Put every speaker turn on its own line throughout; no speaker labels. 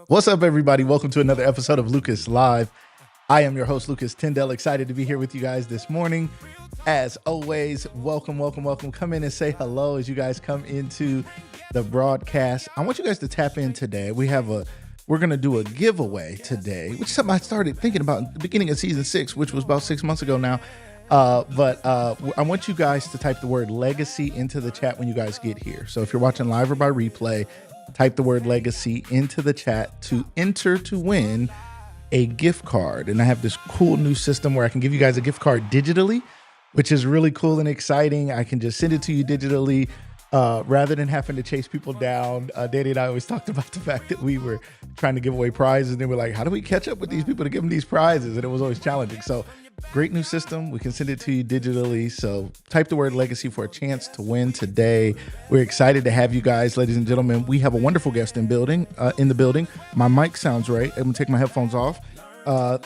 What's up, everybody? Welcome to another episode of Lucas Live. I am your host, Lucas Tyndale. Excited to be here with you guys this morning. As always, welcome. Come in and say hello as you guys come into the broadcast. I want you guys to tap in today. We're going to do a giveaway today, which is something I started thinking about at the beginning of season 6, which was about 6 months ago now. But I want you guys to type the word legacy into the chat when you guys get here. So if you're watching live or by replay, type the word legacy into the chat to enter to win a gift card. And I have this cool new system where I can give you guys a gift card digitally, which is really cool and exciting. I can just send it to you digitally rather than having to chase people down. Danny and I always talked about the fact that we were trying to give away prizes and they were like, how do we catch up with these people to give them these prizes? And it was always challenging. So great new system. We can send it to you digitally. So type the word legacy for a chance to win today. We're excited to have you guys, ladies and gentlemen. We have a wonderful guest in the building. My mic sounds right. I'm gonna take my headphones off.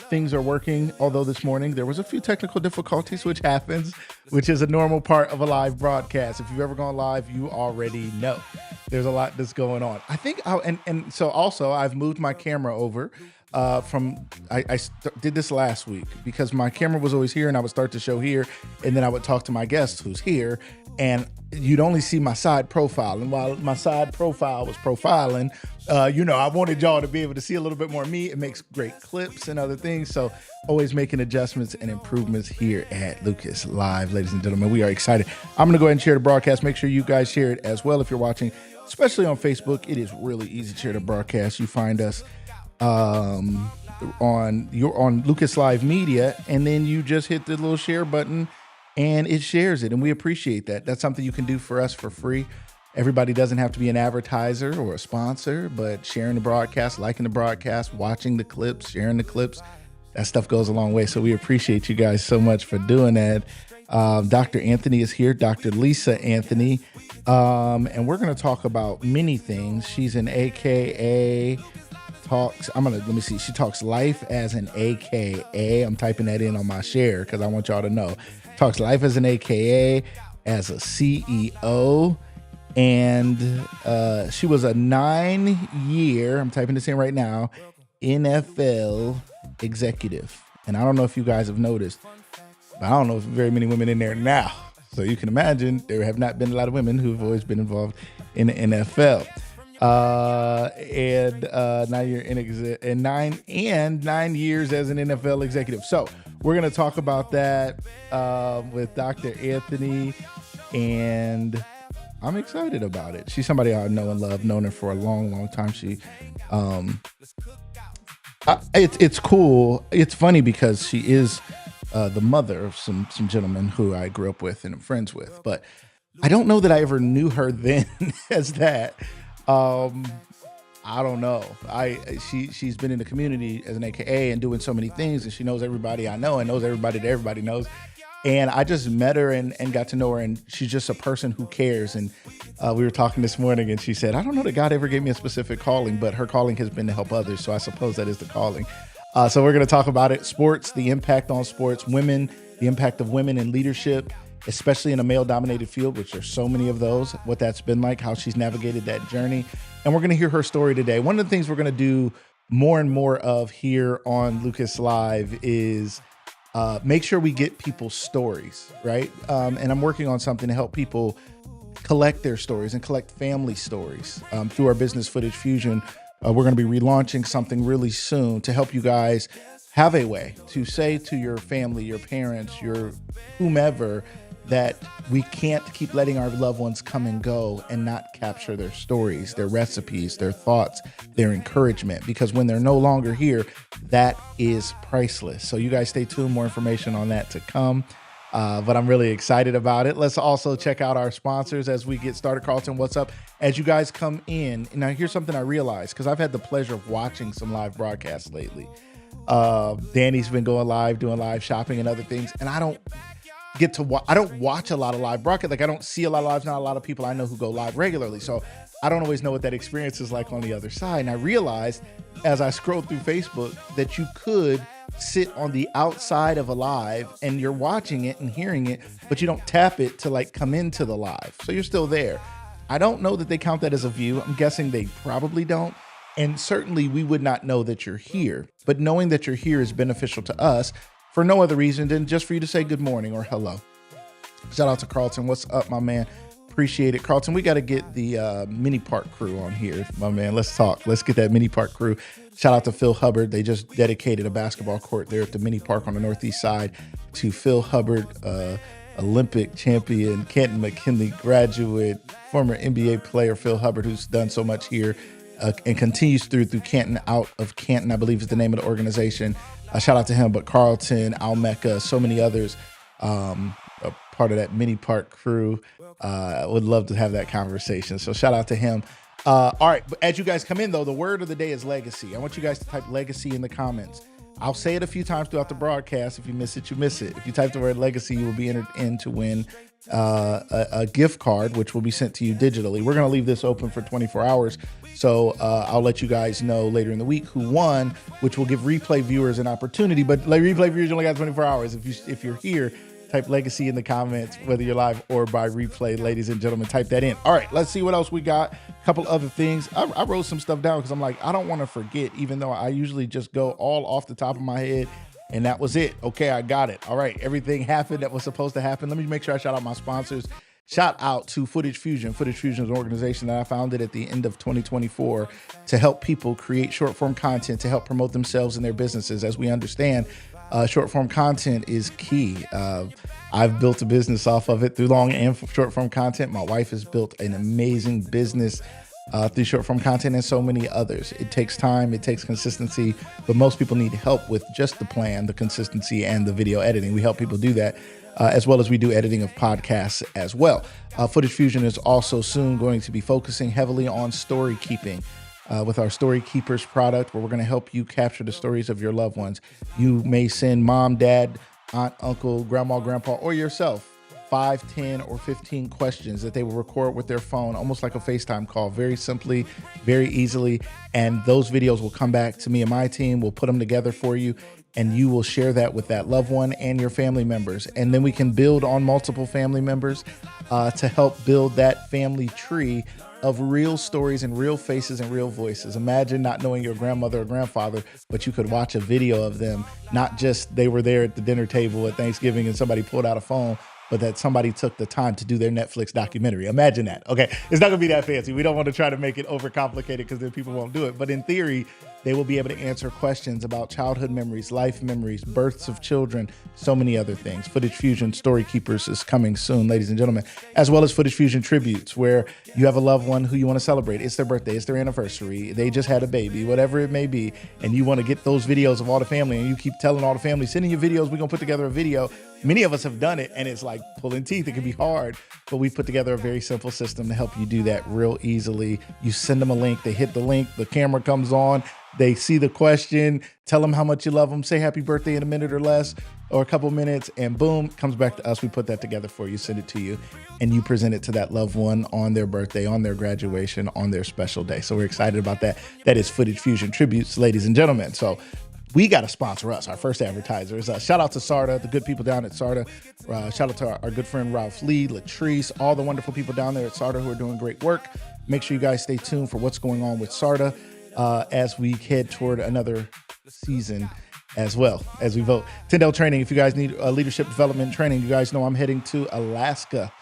Things are working, although this morning there was a few technical difficulties, which happens, which is a normal part of a live broadcast. If you've ever gone live, you already know there's a lot that's going on. I think, so also I've moved my camera over. I did this last week because my camera was always here and I would start the show here and then I would talk to my guest who's here and you'd only see my side profile. And while my side profile was profiling, I wanted y'all to be able to see a little bit more of me. It makes great clips and other things. So always making adjustments and improvements here at Lucas Live, ladies and gentlemen. We are excited. I'm going to go ahead and share the broadcast. Make sure you guys share it as well if you're watching, especially on Facebook. It is really easy to share the broadcast. You find us on Lucas Live Media, and then you just hit the little share button and it shares it, and we appreciate that. That's something you can do for us for free. Everybody doesn't have to be an advertiser or a sponsor, but sharing the broadcast, liking the broadcast, watching the clips, sharing the clips, that stuff goes a long way. So we appreciate you guys so much for doing that. Dr. Anthony is here, Dr. Lisa Anthony, and we're going to talk about many things. She's an AKA she talks life as an AKA. I'm typing that in on my share because I want y'all to know. Talks life as an AKA, as a CEO, and she was a 9-year, I'm typing this in right now, NFL executive. And I don't know if you guys have noticed, but I don't know if very many women in there now. So you can imagine there have not been a lot of women who've always been involved in the NFL. 9 years as an NFL executive. So we're going to talk about that with Dr. Anthony, and I'm excited about it. She's somebody I know and love, known her for a long time. It's cool. It's funny because she is the mother of some gentlemen who I grew up with and am friends with, but I don't know that I ever knew her then as that. I don't know. She's been in the community as an AKA and doing so many things, and she knows everybody I know and knows everybody that everybody knows. And I just met her and got to know her, and she's just a person who cares. And we were talking this morning, and she said, I don't know that God ever gave me a specific calling, but her calling has been to help others. So I suppose that is the calling. So we're going to talk about it. Sports, the impact on sports, women, the impact of women in leadership, especially in a male-dominated field, which there's so many of those, what that's been like, how she's navigated that journey. And we're going to hear her story today. One of the things we're going to do more and more of here on Lucas Live is make sure we get people's stories, right? And I'm working on something to help people collect their stories and collect family stories through our Business Footage Fusion. We're going to be relaunching something really soon to help you guys have a way to say to your family, your parents, your whomever, that we can't keep letting our loved ones come and go and not capture their stories, their recipes, their thoughts, their encouragement, because when they're no longer here, that is priceless. So you guys stay tuned, more information on that to come. But I'm really excited about it. Let's also check out our sponsors as we get started. Carlton, what's up? As you guys come in, now here's something I realized, because I've had the pleasure of watching some live broadcasts lately. Danny's been going live, doing live shopping and other things, and I don't watch a lot of live broadcasts. Like, I don't see a lot of lives. Not a lot of people I know who go live regularly. So I don't always know what that experience is like on the other side. And I realized as I scrolled through Facebook that you could sit on the outside of a live and you're watching it and hearing it, but you don't tap it to like come into the live. So you're still there. I don't know that they count that as a view. I'm guessing they probably don't. And certainly we would not know that you're here, but knowing that you're here is beneficial to us for no other reason than just for you to say good morning or hello. Shout out to Carlton. What's up, my man? Appreciate it. Carlton, we got to get the mini park crew on here, my man. Let's talk. Let's get that mini park crew. Shout out to Phil Hubbard. They just dedicated a basketball court there at the mini park on the northeast side to Phil Hubbard, Olympic champion, Canton McKinley graduate, former NBA player Phil Hubbard, who's done so much here and continues through Canton, out of Canton, I believe is the name of the organization. Shout out to him, but Carlton, Almecca, so many others, a part of that mini park crew. Would love to have that conversation. So shout out to him. All right, but as you guys come in though, the word of the day is legacy. I want you guys to type legacy in the comments. I'll say it a few times throughout the broadcast. If you miss it, you miss it. If you type the word legacy, you will be entered in to win a gift card, which will be sent to you digitally. We're going to leave this open for 24 hours. So I'll let you guys know later in the week who won, which will give replay viewers an opportunity. But like, replay viewers only got 24 hours. If you're here, type legacy in the comments, whether you're live or by replay, ladies and gentlemen, type that in. All right, let's see what else we got. A couple other things. I wrote some stuff down because I'm like, I don't want to forget, even though I usually just go all off the top of my head. And that was it. Okay, I got it. All right, everything happened that was supposed to happen. Let me make sure I shout out my sponsors. Shout out to Footage Fusion. Footage Fusion is an organization that I founded at the end of 2024 to help people create short form content to help promote themselves and their businesses. As we understand, short form content is key. I've built a business off of it through long and short form content. My wife has built an amazing business through short form content and so many others. It takes time, it takes consistency, but most people need help with just the plan, the consistency, and the video editing. We help people do that, as well as we do editing of podcasts as well. Footage Fusion is also soon going to be focusing heavily on story keeping. With our Story Keepers product, where we're going to help you capture the stories of your loved ones. You may send mom, dad, aunt, uncle, grandma, grandpa, or yourself 5, 10, or 15 questions that they will record with their phone, almost like a FaceTime call, very simply, very easily. And those videos will come back to me and my team. We'll put them together for you, and you will share that with that loved one and your family members. And then we can build on multiple family members to help build that family tree of real stories and real faces and real voices. Imagine not knowing your grandmother or grandfather, but you could watch a video of them, not just they were there at the dinner table at Thanksgiving and somebody pulled out a phone, but that somebody took the time to do their Netflix documentary. Imagine that. Okay, it's not gonna be that fancy. We don't want to try to make it overcomplicated because then people won't do it. But in theory, they will be able to answer questions about childhood memories, life memories, births of children, so many other things. Footage Fusion Story Keepers is coming soon, ladies and gentlemen, as well as Footage Fusion Tributes, where you have a loved one who you want to celebrate. It's their birthday, it's their anniversary, they just had a baby, whatever it may be, and you want to get those videos of all the family, and you keep telling all the family, send in your videos, we're going to put together a video. Many of us have done it, and it's like pulling teeth. It can be hard, but we put together a very simple system to help you do that real easily. You send them a link, they hit the link, the camera comes on, they see the question, tell them how much you love them, say happy birthday in a minute or less, or a couple minutes, and boom, comes back to us. We put that together for you, send it to you, and you present it to that loved one on their birthday, on their graduation, on their special day. So we're excited about that. That is Footage Fusion Tributes, ladies and gentlemen. So we got to sponsor us, our first advertisers. Shout out to SARTA, the good people down at SARTA. Shout out to our good friend Ralph Lee, Latrice, all the wonderful people down there at SARTA who are doing great work. Make sure you guys stay tuned for what's going on with SARTA as we head toward another season as well as we vote. Tyndale Training, if you guys need leadership development training, you guys know I'm heading to Alaska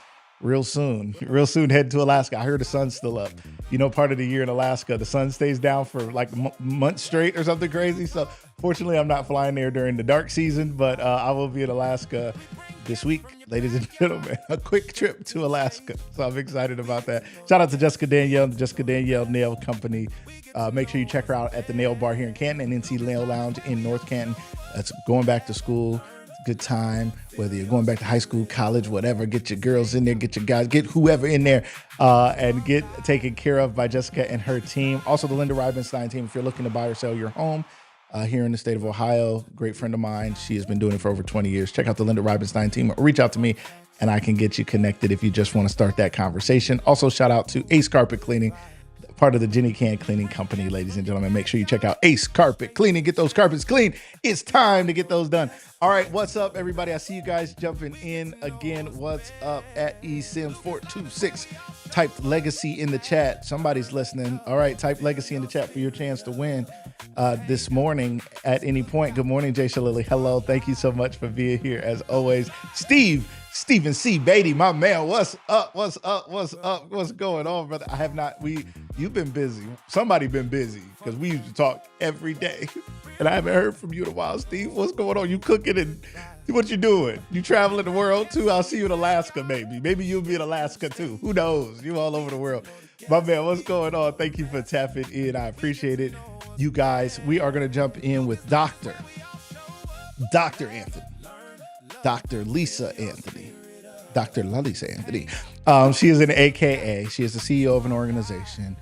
real soon heading to Alaska. I heard the sun's still up. You know, part of the year in Alaska, the sun stays down for like months straight or something crazy. So fortunately, I'm not flying there during the dark season, but I will be in Alaska this week, ladies and gentlemen. A quick trip to Alaska. So I'm excited about that. Shout out to Jessica Danielle, the Jessica Danielle Nail Company. Make sure you check her out at the Nail Bar here in Canton and NC Nail Lounge in North Canton. That's going back to school. Good time, whether you're going back to high school, college, whatever. Get your girls in there, get your guys, get whoever in there, and get taken care of by Jessica and her team. Also, the Linda Reibenstein team. If you're looking to buy or sell your home here in the state of Ohio, great friend of mine. She has been doing it for over 20 years. Check out the Linda Reibenstein team, or reach out to me, and I can get you connected if you just want to start that conversation. Also, shout out to Ace Carpet Cleaning. part of the Jenny Can Cleaning Company, ladies and gentlemen. Make sure you check out Ace Carpet Cleaning. Get those carpets clean. It's time to get those done. All right, what's up, everybody? I see you guys jumping in again. What's up at eSims426? Type legacy in the chat. Somebody's listening. All right, type legacy in the chat for your chance to win this morning at any point. Good morning, Jay Shalili. Hello. Thank you so much for being here as always. Stephen C. Beatty, my man, what's up? What's up? What's up? What's going on, brother? I have not, you've been busy. Somebody been busy because we used to talk every day. And I haven't heard from you in a while, Steve. What's going on? You cooking and what you doing? You traveling the world too? I'll see you in Alaska, maybe. Maybe you'll be in Alaska too. Who knows? You all over the world. My man, what's going on? Thank you for tapping in. I appreciate it. You guys, we are going to jump in with Dr. Anthony. Dr. Lisa Anthony, Dr. LaLisa Anthony. She is an AKA. She is the CEO of an organization.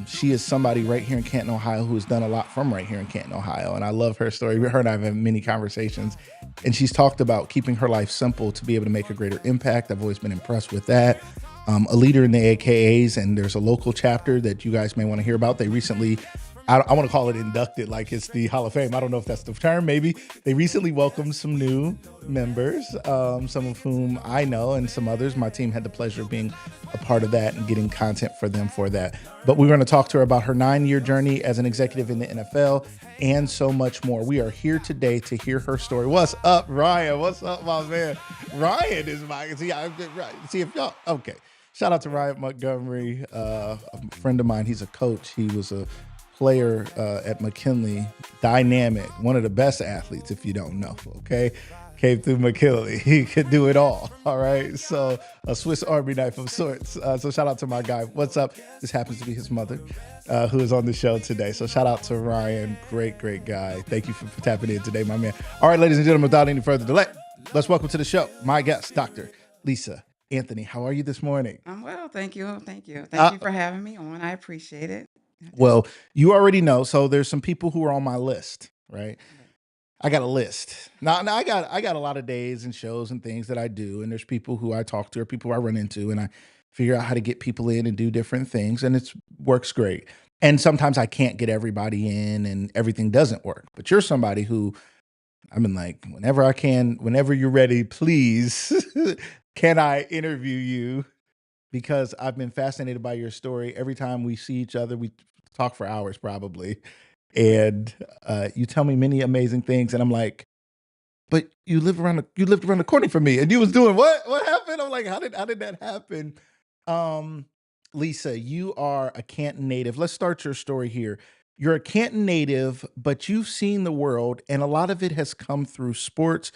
She is somebody right here in Canton, Ohio, who has done a lot from right here in Canton, Ohio. And I love her story. Her and I have had many conversations. And she's talked about keeping her life simple to be able to make a greater impact. I've always been impressed with that. A leader in the AKAs, and there's a local chapter that you guys may want to hear about. They recently, I want to call it inducted, like it's the Hall of Fame. I don't know if that's the term, maybe. They recently welcomed some new members, some of whom I know, and some others. My team had the pleasure of being a part of that and getting content for them for that. But we're going to talk to her about her 9-year journey as an executive in the NFL and so much more. We are here today to hear her story. What's up, Ryan? What's up, my man? Ryan is my, see if y'all, okay. Shout out to Ryan Montgomery, a friend of mine. He's a coach. He was a player at McKinley, dynamic, one of the best athletes, if you don't know, okay? Came through McKinley. He could do it all right? So a Swiss Army knife of sorts. So shout out to my guy. What's up? This happens to be his mother, who is on the show today. So shout out to Ryan. Great guy. Thank you for tapping in today, my man. All right, ladies and gentlemen, without any further delay, let's welcome to the show my guest, Dr. Lisa Anthony. How are you this morning?
I'm well, thank you. Thank you for having me on. I appreciate it.
Well, you already know. So there's some people who are on my list, right? I got a list. Now I got a lot of days and shows and things that I do, and there's people who I talk to or people I run into, and I figure out how to get people in and do different things, and it works great. And sometimes I can't get everybody in, and everything doesn't work. But you're somebody who I've been like, whenever I can, whenever you're ready, please, can I interview you? Because I've been fascinated by your story. Every time we see each other, we talk for hours probably. And you tell me many amazing things. And I'm like, but you lived around the corner from me. And you was doing what? What happened? I'm like, how did that happen? Lisa, you are a Canton native. Let's start your story here. You're a Canton native, but you've seen the world, and a lot of it has come through sports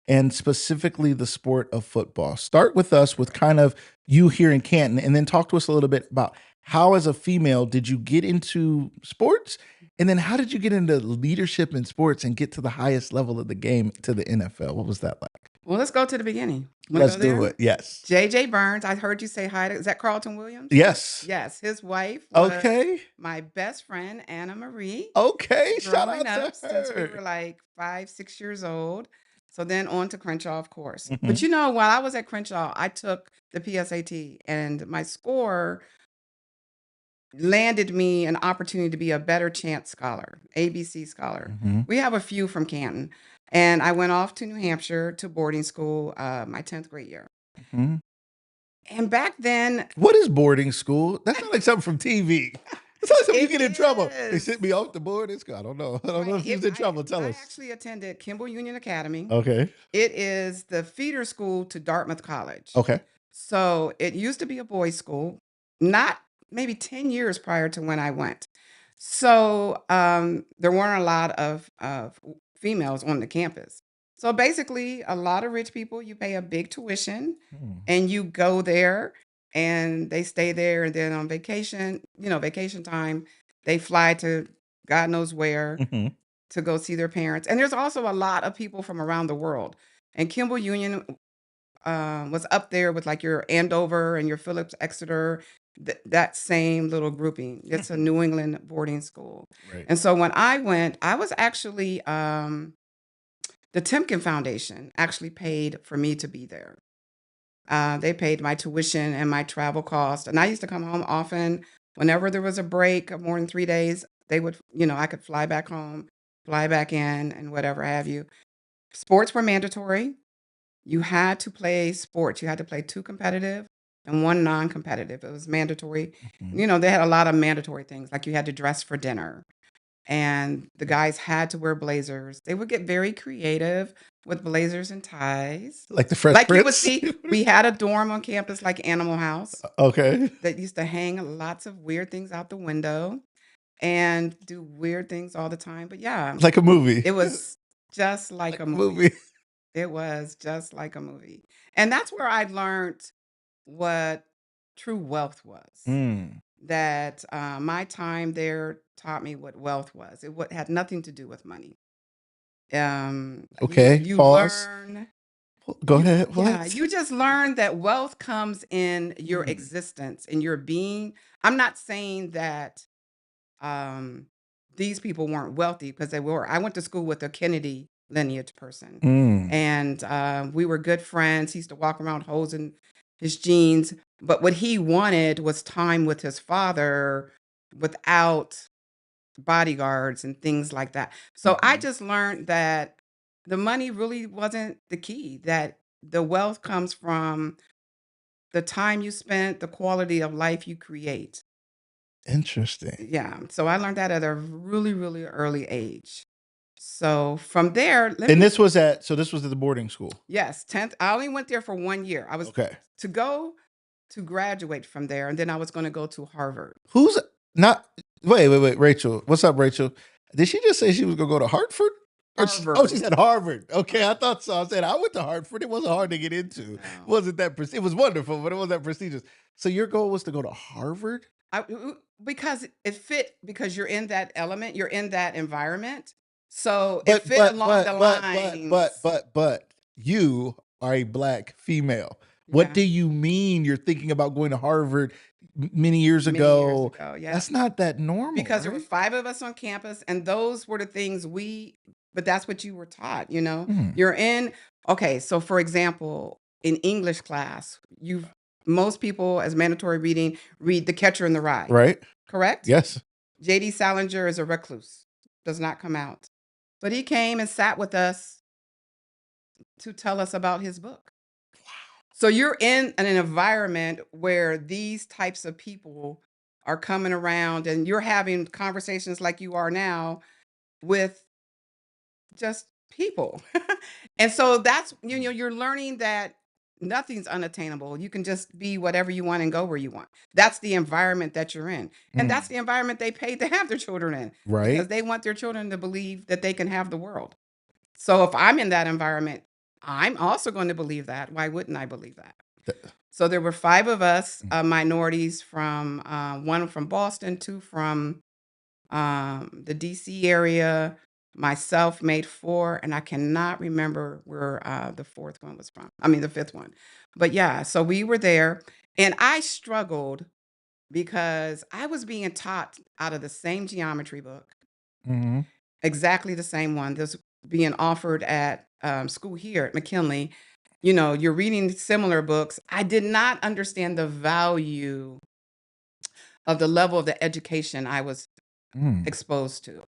and specifically the sport of football. Start with us with kind of you here in Canton, and then talk to us a little bit about how, as a female, did you get into sports? And then how did you get into leadership in sports and get to the highest level of the game, to the NFL? What was that like?
Well, let's go to the beginning.
Let's do it. Yes.
JJ Burns, I heard you say hi. Is that Carlton Williams?
Yes.
Yes. His wife was
Okay.
my best friend, Anna Marie.
Okay. Shout out
Growing up
to her.
since we were like 5, 6 years old. So then on to Crenshaw, of course.
Mhm.
But while I was at Crenshaw, I took the PSAT, and my score landed me an opportunity to be a better chance scholar, ABC scholar.
Mhm.
We have a few from Canton. And I went off to New Hampshire to boarding school my 10th grade year.
Mhm.
And back then,
What is boarding school? That sounds like something from TV. It sounds like something you
It
get in trouble. They
is.
sent me off the boarding school. I don't know. I don't know if you was in trouble. Tell
I
us.
actually attended Kimball Union Academy.
Okay.
It is the feeder school to Dartmouth College.
Okay.
So it used to be a boys' school, not maybe 10 years prior to when I went. So there weren't a lot of females on the campus. So basically, a lot of rich people, you pay a big tuition and you go there and they stay there. And then on vacation, vacation time, they fly to God knows where
Mhm.
to go see their parents. And there's also a lot of people from around the world. And Kimball Union was up there with like your Andover and your Phillips Exeter, that same little grouping. It's a New England boarding school.
Right.
And so when I went, I was actually, the Timken Foundation actually paid for me to be there. They paid my tuition and my travel cost. And I used to come home often Whenever there was a break of more than 3 days, they would, I could fly back home, fly back in, and whatever have you. Sports were mandatory. You had to play sports. You had to play 2 competitive and 1 non-competitive. It was mandatory.
Mhm.
They had a lot of mandatory things, like you had to dress for dinner, and the guys had to wear blazers. They would get very creative with blazers and ties.
Like the Fresh
Like you would
Prince?
see, we had a dorm on campus like Animal House
Okay.
that used to hang lots of weird things out the window and do weird things all the time. But yeah,
Like a movie.
it was just like
Like
a
a movie.
movie. It was just like a movie. And that's where I learned what true wealth was.
Mm.
That my time there taught me what wealth was. Had nothing to do with money. You
Okay,
you
pause.
learn
Go
you
ahead.
yeah,
What?
you just learn that wealth comes in your
Mm.
existence, in your being. I'm not saying that um, these people weren't wealthy because they were. I went to school with a Kennedy lineage person,
Mm.
and we were good friends. He used to walk around hosing his jeans, but what he wanted was time with his father without bodyguards and things like that. So I
Mhm.
just learned that the money really wasn't the key, that the wealth comes from the time you spent, the quality of life you create.
Interesting.
Yeah, so I learned that at a really, really early age. So from there,
And this was at the boarding school.
yes, 10th, I only went there for 1 year. I was
Okay.
to go to graduate from there, and then I was going to go to Harvard.
Who's not wait, Rachel. What's up, Rachel? Did she just say she was gonna go to Hartford? She
Harvard.
said Harvard. Okay, I
Harvard.
thought so. I said I went to Hartford. It wasn't hard to get into. It
No.
wasn't that it was wonderful, but it wasn't that prestigious. So your goal was to go to Harvard?
Because it fit because you're in that element, you're in that environment. So it
But
fit
but
along the
but but but but
lines.
but but you are a black female. What
Yeah,
do you mean you're thinking about going to Harvard many years
many years
ago?
ago. Yeah.
That's not that normal,
Because there were
right?
5 of us on campus, and those were the things but that's what you were taught, you know?
Hmm.
You're in okay, so for example, in English class, most people as mandatory reading read The Catcher in the Rye,
Right?
correct?
Yes.
J.D. Salinger is a recluse, does not come out. But he came and sat with us to tell us about his book. So you're in an environment where these types of people are coming around and you're having conversations like you are now with just people. And so that's you're learning that nothing's unattainable. You can just be whatever you want and go where you want. That's the environment that you're in. And
Mm.
that's the environment they paid to have their children in because
Right?
they want their children to believe that they can have the world. So if I'm in that environment, I'm also going to believe that. Why wouldn't I believe that?
Th-
So there were 5 of us,
mm.
minorities from 1 from Boston, 2 from the DC area. Myself made 4, and I cannot remember where the 4th one was from. I mean, the 5th one. But yeah, so we were there, and I struggled because I was being taught out of the same geometry book,
Mhm.
exactly the same one that's being offered at school here at McKinley. You're reading similar books. I did not understand the value of the level of the education I was
Mm.
exposed to.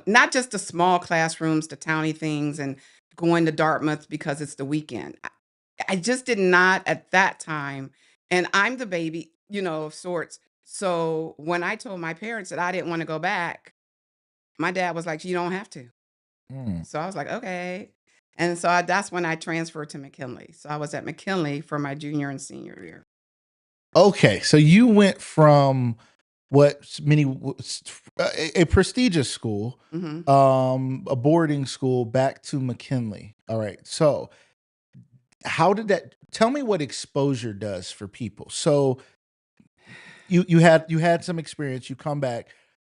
Not just the small classrooms, the towny things, and going to Dartmouth because it's the weekend. I just did not at that time. And I'm the baby, of sorts. So when I told my parents that I didn't want to go back, my dad was like, "You don't have to."
Mm.
So I was like, "Okay." And so that's when I transferred to McKinley. So I was at McKinley for my junior and senior year.
Okay, so you went from a prestigious school,
Hmm.
a boarding school, back to McKinley. All right. So how did that? Tell me what exposure does for people. So you had some experience. You come back.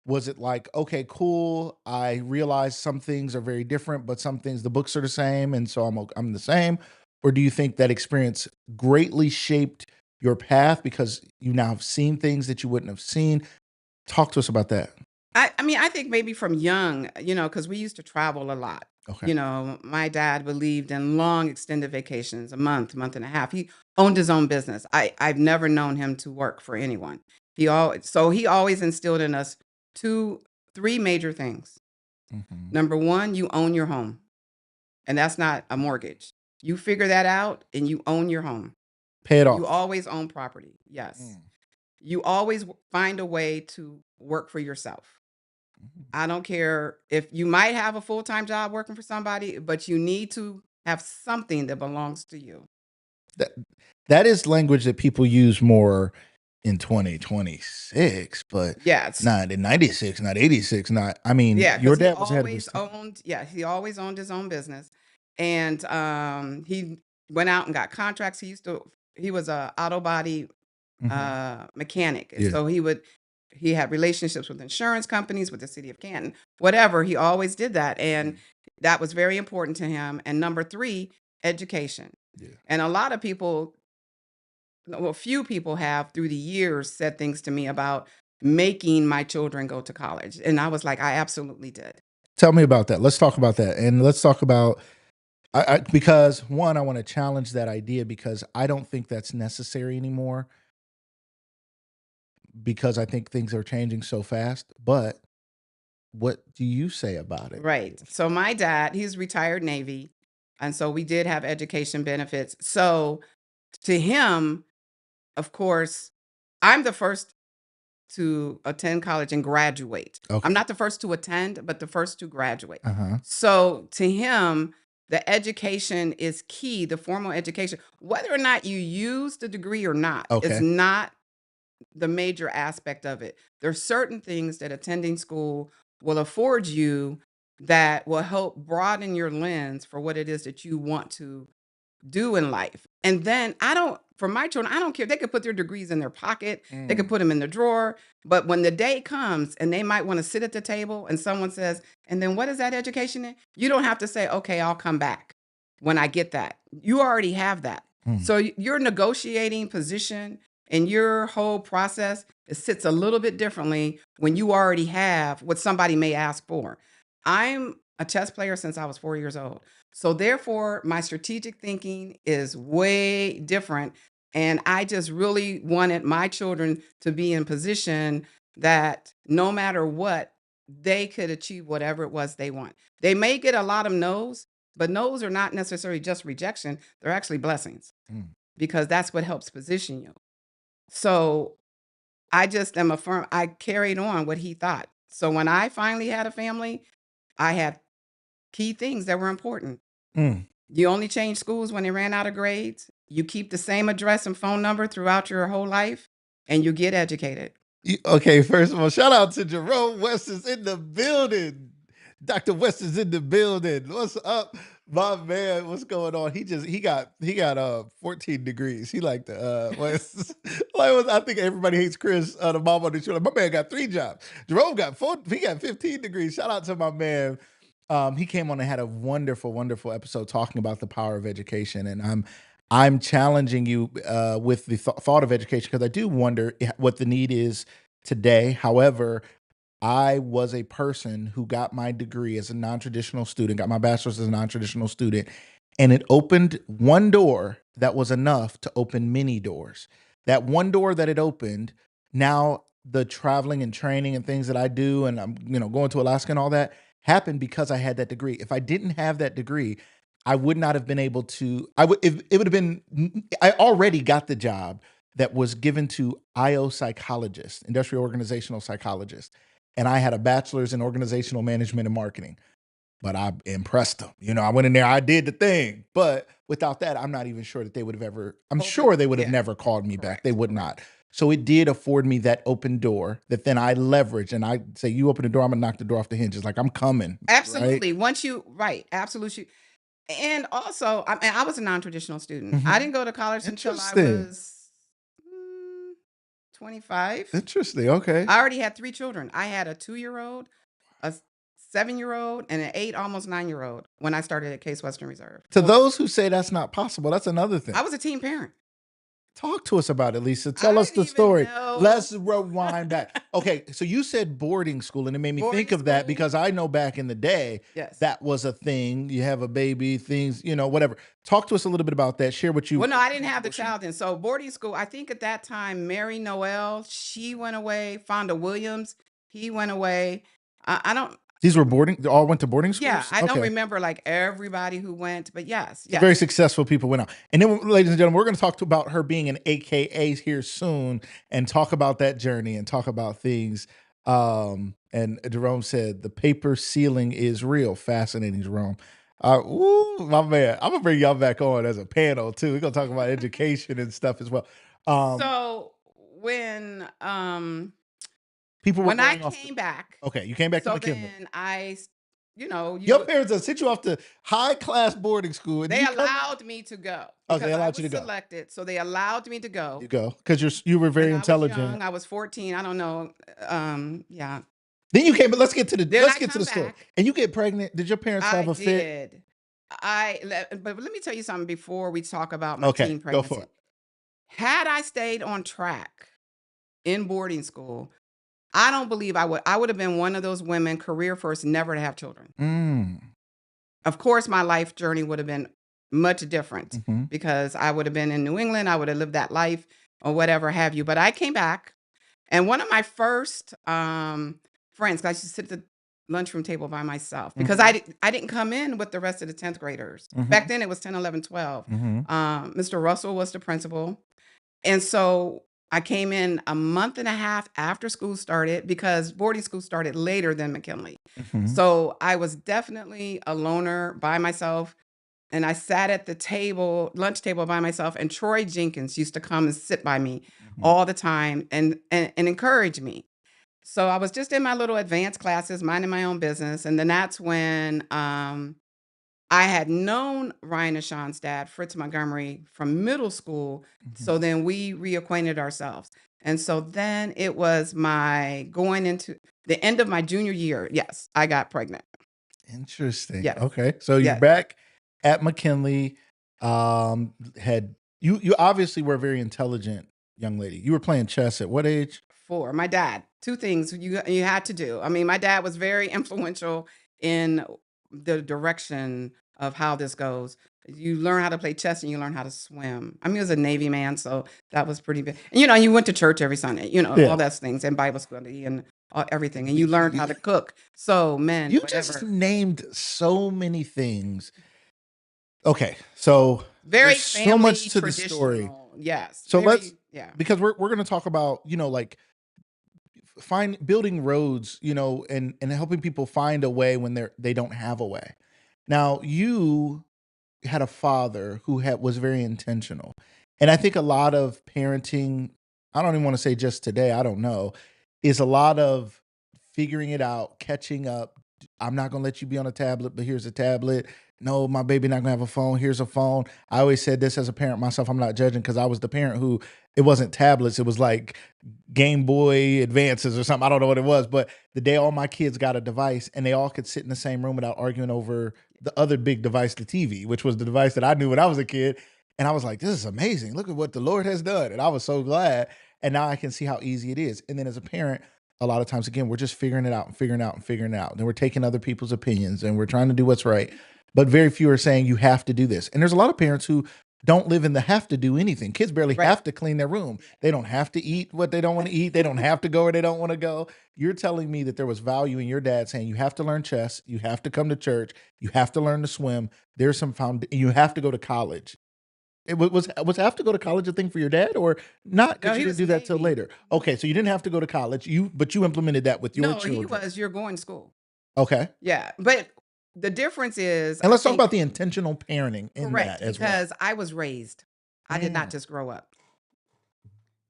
Was it like, okay, cool? I realize some things are very different, but some things the books are the same, and so I'm the same. Or do you think that experience greatly shaped your path because you now have seen things that you wouldn't have seen? Talk to us about that.
I mean, I think maybe from young, because we used to travel a lot.
Okay.
My dad believed in long extended vacations, a month and a half. He owned his own business. I've never known him to work for anyone. He always instilled in us three major things.
Mhm.
Number one, you own your home, and that's not a mortgage. You figure that out, and you own your home.
Pay it
You
off.
always own property. Yes.
Mm.
You always find a way to work for yourself.
Mhm.
I don't care if you might have a full-time job working for somebody, but you need to have something that belongs to you.
That that is language that people use more in 2026, but
Yes.
not in 96, not 86, not I mean,
Yeah,
your
because
dad was ahead of his time.
he always owned his own business. And he went out and got contracts. He was a auto body
Mhm.
mechanic. And
Yeah.
so he had relationships with insurance companies, with the city of Canton, whatever. He always did that. And
Mm.
that was very important to him. And number three, education.
Yeah.
And a lot of people, well, few people have through the years said things to me about making my children go to college. And I was like, I absolutely did.
Tell me about that. Let's talk about that, and let's talk about because one, I want to challenge that idea because I don't think that's necessary anymore because I think things are changing so fast. But what do you say about it?
Right. So my dad, he's retired Navy. And so we did have education benefits. So to him, of course, I'm the first to attend college and graduate.
Okay.
I'm not the first to attend, but the first to graduate.
Uh huh.
So to him, the education is key, the formal education. Whether or not you use the degree or not is
Okay.
not the major aspect of it. There's certain things that attending school will afford you that will help broaden your lens for what it is that you want to do in life. And then for my children, I don't care. They could put their degrees in their pocket, they could
Mm.
put them in the drawer. But when the day comes and they might want to sit at the table and someone says, and then what is that education in? You don't have to say, okay, I'll come back when I get that. You already have that.
Mm.
So your negotiating position and your whole process, it sits a little bit differently when you already have what somebody may ask for. I'm a chess player since I was 4 years old. So therefore, my strategic thinking is way different. And I just really wanted my children to be in position that no matter what, they could achieve whatever it was they want. They may get a lot of no's, but no's are not necessarily just rejection. They're actually blessings
Mm.
because that's what helps position you. So I carried on what he thought. So when I finally had a family, I had key things that were important.
Mm.
You only change schools when they ran out of grades. You keep the same address and phone number throughout your whole life, and you get educated.
Okay, first of all, shout out to Jerome West is in the building. Dr. West is in the building. What's up, my man? What's going on? He got 14 degrees. He like the West. I think everybody hates Chris, the mom on the show. My man got 3 jobs. Jerome got 4, he got 15 degrees. Shout out to my man. He came on and had a wonderful, wonderful episode talking about the power of education. And I'm challenging you with the thought of education because I do wonder what the need is today. However, I was a person who got my degree as a non-traditional student, got my bachelor's as a non-traditional student, and it opened one door that was enough to open many doors. That one door that it opened, now the traveling and training and things that I do, and I'm going to Alaska and all that happened because I had that degree. If I didn't have that degree, I would not have been able to. It would have been. I already got the job that was given to IO psychologists, industrial organizational psychologists, and I had a bachelor's in organizational management and marketing. But I impressed them. I went in there, I did the thing. But without that, I'm not even sure that they would have ever. I'm sure they would have
Yeah,
never called me back. They
correct.
would not. So it did afford me that open door that then I leveraged, and I say, "You open the door, I'm gonna knock the door off the hinges." Like I'm coming, right?
Absolutely. Right, absolutely. And also, I was a non-traditional student. I
Mhm.
didn't go to college until I
Interesting.
was 25.
Interesting. Okay.
I already had 3 children. I had a 2-year-old, a 7-year-old, and an 8, almost 9-year-old when I started at Case Western Reserve.
To
So
those who say that's not possible, that's another thing.
I was a teen parent.
Talk to us about it, Lisa. Tell
I
us
didn't
the
even
story.
know.
Let's rewind back. Okay, so you said boarding school, and it made me think
Boarding
of that
school.
because I know back in the day
Yes.
that was a thing. You have a baby, things, whatever. Talk to us a little bit about that. Share what
Well,
you.
no, I didn't have the child then. So boarding school, I think at that time, Mary Noel, she went away. Fonda Williams, he went away. I don't.
These were boarding. They all went to boarding
Yeah,
schools.
I don't
Okay.
remember like everybody who went, but yes,
So very
yes.
successful people went out. And then, ladies and gentlemen, we're going to talk about her being an AKA here soon and talk about that journey and talk about things. And Jerome said the paper ceiling is real. Fascinating, Jerome. Ooh, my man. I'm gonna bring y'all back on as a panel too. We're gonna talk about education and stuff as well.
So when
People were
when I
going off.
came back,
Okay, you came back to
so
McKinley.
then
Your parents have sent you off to high class boarding school, and
they
you come.
allowed me to go
Oh, they
because I
allowed you
was
to go.
selected. So they allowed me to
You
go.
go because you were very
And I was
intelligent.
young. I was 14. I don't know. Yeah.
Then you came, but
Then
let's
I
get to
come
the story.
back.
And you get pregnant. Did your parents
I
have a fit?
did. But let me tell you something before we talk about my
Okay,
teen
go for
pregnancy.
it.
Had I stayed on track in boarding school, I don't believe I would. I would have been one of those women, career first, never to have children.
Mm.
Of course, my life journey would have been much different
Hmm.
because I would have been in New England. I would have lived that life or whatever have you. But I came back, and one of my first friends, 'cause I used to sit at the lunchroom table by myself because
Hmm.
I didn't come in with the rest of the 10th graders. Back
Hmm.
then, it was 10, 11, 12.
Hmm.
Mr. Russell was the principal. And so I came in a month and a half after school started because boarding school started later than McKinley.
Hmm.
So I was definitely a loner by myself. And I sat at the table, lunch table by myself. And Troy Jenkins used to come and sit by me
Hmm.
all the time and encourage me. So I was just in my little advanced classes, minding my own business. And then that's when I had known Ryan and Sean's dad, Fritz Montgomery, from middle school.
Hmm.
So then we reacquainted ourselves. And so then it was my going into the end of my junior year. Yes, I got pregnant.
Interesting.
Yes.
Okay, so you're
Yes.
back at McKinley. Had you obviously were a very intelligent young lady. You were playing chess at what age?
For my dad, two things you had to do. I mean, my dad was very influential in the direction of how this goes. You learn how to play chess and you learn how to swim. I mean, he was a Navy man, so that was pretty big. And, you went to church every Sunday, all
Yeah.
those things and Bible study and everything. And you learned how to cook. So, men,
You just
whatever.
named so many things. Okay, so
Very
there's so much
family
to the story.
traditional. Yes.
So let's
Yeah.
because we're going to talk about, like building roads, and helping people find a way when they don't have a way. Now, you had a father who was very intentional. And I think a lot of parenting, I don't even want to say just today, I don't know, is a lot of figuring it out, catching up. I'm not going to let you be on a tablet, but here's a tablet. No, my baby not going to have a phone. Here's a phone. I always said this as a parent myself. I'm not judging because I was the parent who it wasn't tablets. It was like Game Boy Advances or something. I don't know what it was, but the day all my kids got a device and they all could sit in the same room without arguing over the other big device, the TV, which was the device that I knew when I was a kid. And I was like, this is amazing. Look at what the Lord has done. And I was so glad. And now I can see how easy it is. And then as a parent, a lot of times, again, we're just figuring it out and figuring it out and figuring it out. Then we're taking other people's opinions and we're trying to do what's right. But very few are saying you have to do this. And there's a lot of parents who don't live in the have to do anything. Kids barely
Right.
have to clean their room. They don't have to eat what they don't want to eat. They don't have to go where they don't want to go. You're telling me that there was value in your dad saying you have to learn chess, you have to come to church, you have to learn to swim. There's some you have to go to college. It was have to go to college a thing for your dad or not?
No,
Because you
he
didn't
was
do that till
Navy.
later. Okay, so you didn't have to go to college. But you implemented that with your
No, he
children.
was, you're going to school.
Okay,
Yeah. But the difference is,
and
I
let's talk about
think,
the intentional parenting in that
correct,
as well.
because I was raised. I did not
Mm.
just grow up.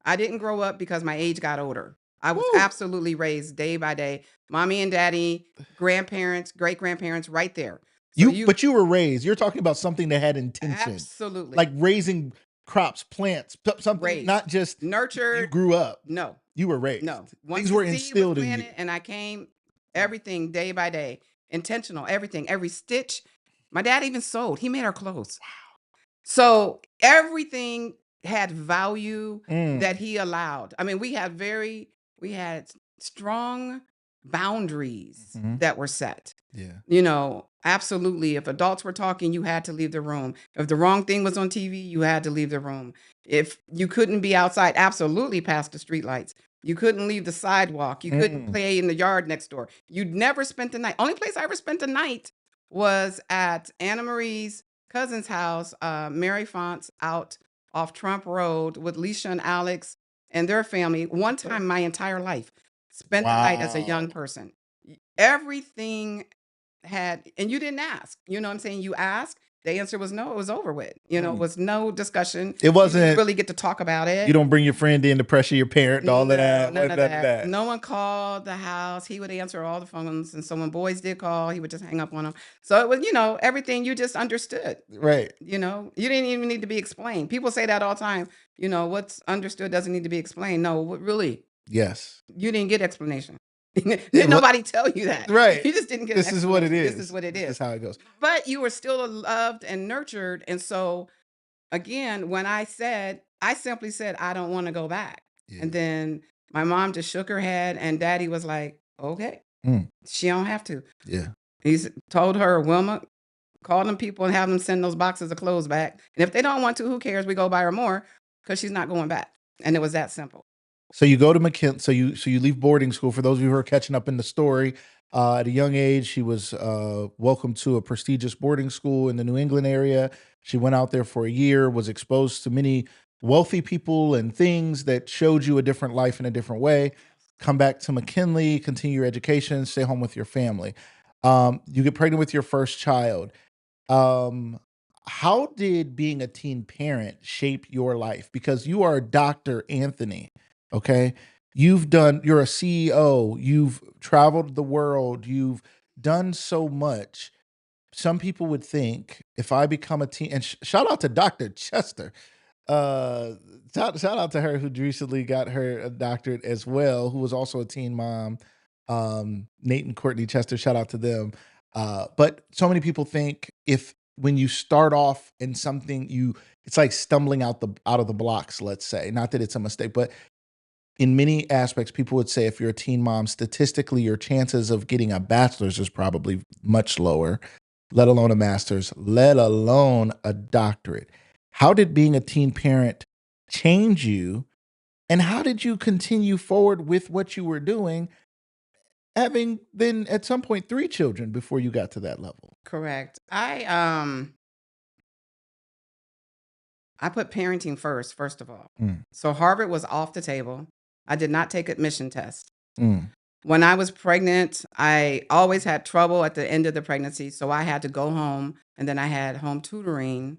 I didn't grow up because my age got older. I was
Woo.
absolutely raised day by day. Mommy and daddy, grandparents, great grandparents, right there. So
But you were raised. You're talking about something that had intention,
absolutely
like raising crops, plants, something
raised,
not just you
nurtured.
grew up.
No,
You were raised.
no. Once
Things
the
were
seed was
instilled in you.
planted and I came, everything day by day, intentional, everything, every stitch. My dad even sewed. He made our clothes. So everything had value
Mm.
that he allowed. I mean, we had strong boundaries
Mhm.
that were set.
Yeah.
You know, absolutely. If adults were talking, you had to leave the room. If the wrong thing was on TV, you had to leave the room. If you couldn't be outside, absolutely past the streetlights. You couldn't leave the sidewalk. You couldn't
Mm.
play in the yard next door. You'd never spent the night. Only place I ever spent the night was at Anna Marie's cousin's house, Mary Font's out off Trump Road with Leisha and Alex and their family. One time my entire life, spent the night as a young
Wow.
person. Everything had, and you didn't ask. You know what I'm saying? You asked, the answer was no, it was over with. You know, it
Mm.
was no discussion.
It
You didn't
wasn't,
really get to talk about
you
it.
don't bring your friend in to pressure your parent, all of
No,
that.
none
Wasn't
of
none of
that.
that.
No one called the house. He would answer all the phones, and so when boys did call, he would just hang up on them. So it was, you know, everything you just understood.
Right.
You know, you didn't even need to be explained. People say that all the time. You know, what's understood doesn't need to be explained. No, really,
Yes.
you didn't get explanation.
It
Didn't
wa-
nobody tell you that.
right.
You just didn't get an
This is what it
explanation. This is
is.
what it
This is
is.
how it goes.
But you were still loved and nurtured. And so again, when I simply said, I don't want to go back.
Yeah.
And then my mom just shook her head and daddy was like, okay,
Mm.
she don't have to.
Yeah.
He's told her, Wilma, call them people and have them send those boxes of clothes back. And if they don't want to, who cares? We go buy her more because she's not going back. And it was that simple.
So you go to McKinley. So you leave boarding school. For those of you who are catching up in the story, at a young age, she was welcomed to a prestigious boarding school in the New England area. She went out there for a year, was exposed to many wealthy people and things that showed you a different life in a different way. Come back to McKinley, continue your education, stay home with your family. You get pregnant with your first child. Um, how did being a teen parent shape your life? Because you are Dr. Anthony, okay? You're a CEO, you've traveled the world, you've done so much. Some people would think if I become a teen, and shout out to Dr. Chester. Uh, shout out to her who recently got her a doctorate as well, who was also a teen mom. Nate and Courtney Chester, shout out to them. But so many people think if when you start off in something, it's like stumbling out of the blocks, let's say. Not that it's a mistake, but in many aspects, people would say if you're a teen mom, statistically, your chances of getting a bachelor's is probably much lower, let alone a master's, let alone a doctorate. How did being a teen parent change you? And how did you continue forward with what you were doing, having then at some point 3 children before you got to that level?
Correct. I put parenting first of all.
Mm,
So Harvard was off the table. I did not take admission tests.
mm,
When I was pregnant, I always had trouble at the end of the pregnancy, so I had to go home and then I had home tutoring.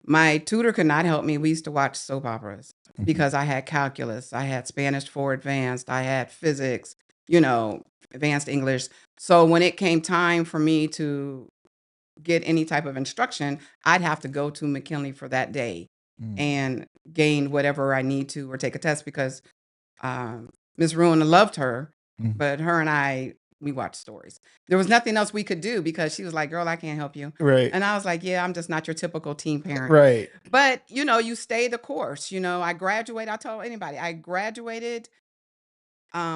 My tutor could not help me. We used to watch soap operas
mhm,
because I had calculus, I had Spanish for advanced, I had physics, you know, advanced English. So when it came time for me to get any type of instruction, I'd have to go to McKinley for that day
mm,
and gain whatever I need to or take a test because Miss Ruin loved her,
mm.
but her and I, we watched stories. There was nothing else we could do because she was like, girl, I can't help you.
Right,
And I was like, yeah, I'm just not your typical teen parent.
right.
But, you know, you stay the course. You know, I graduated. I told anybody, I graduated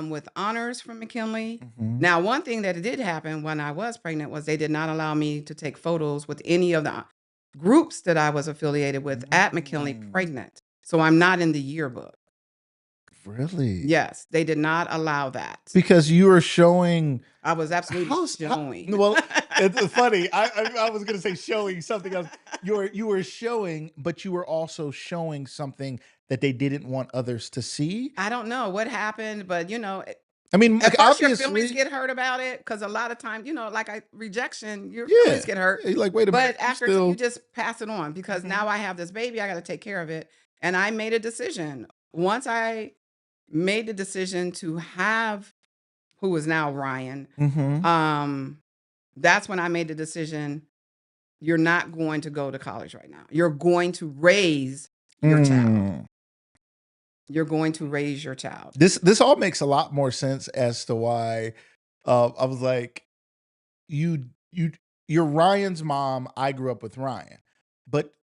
with honors from McKinley.
Mhm,
Now, one thing that did happen when I was pregnant was they did not allow me to take photos with any of the groups that I was affiliated with at McKinley
mm.
pregnant. So I'm not in the yearbook.
Really?
Yes, they did not allow that.
Because you were showing
I was absolutely
how
showing.
well, it's funny. I was gonna say showing something else. You were showing, but you were also showing something that they didn't want others to see.
I don't know what happened, but you know,
I mean,
at
like,
first your feelings
obviously,
get hurt about it because a lot of times, you know, like rejection, your feelings
yeah.
get hurt.
You're like, wait a minute,
But
I'm
after you
still.
just pass it on because
Mhm,
now I have this baby, I got to take care of it. And I made a decision. Once I made the decision to have who is now Ryan,
mhm,
um, that's when I made the decision. You're not going to go to college right now. You're going to raise your child.
mm.
You're going to raise your child.
This all makes a lot more sense as to why I was like, you you you're Ryan's mom. I grew up with Ryan, but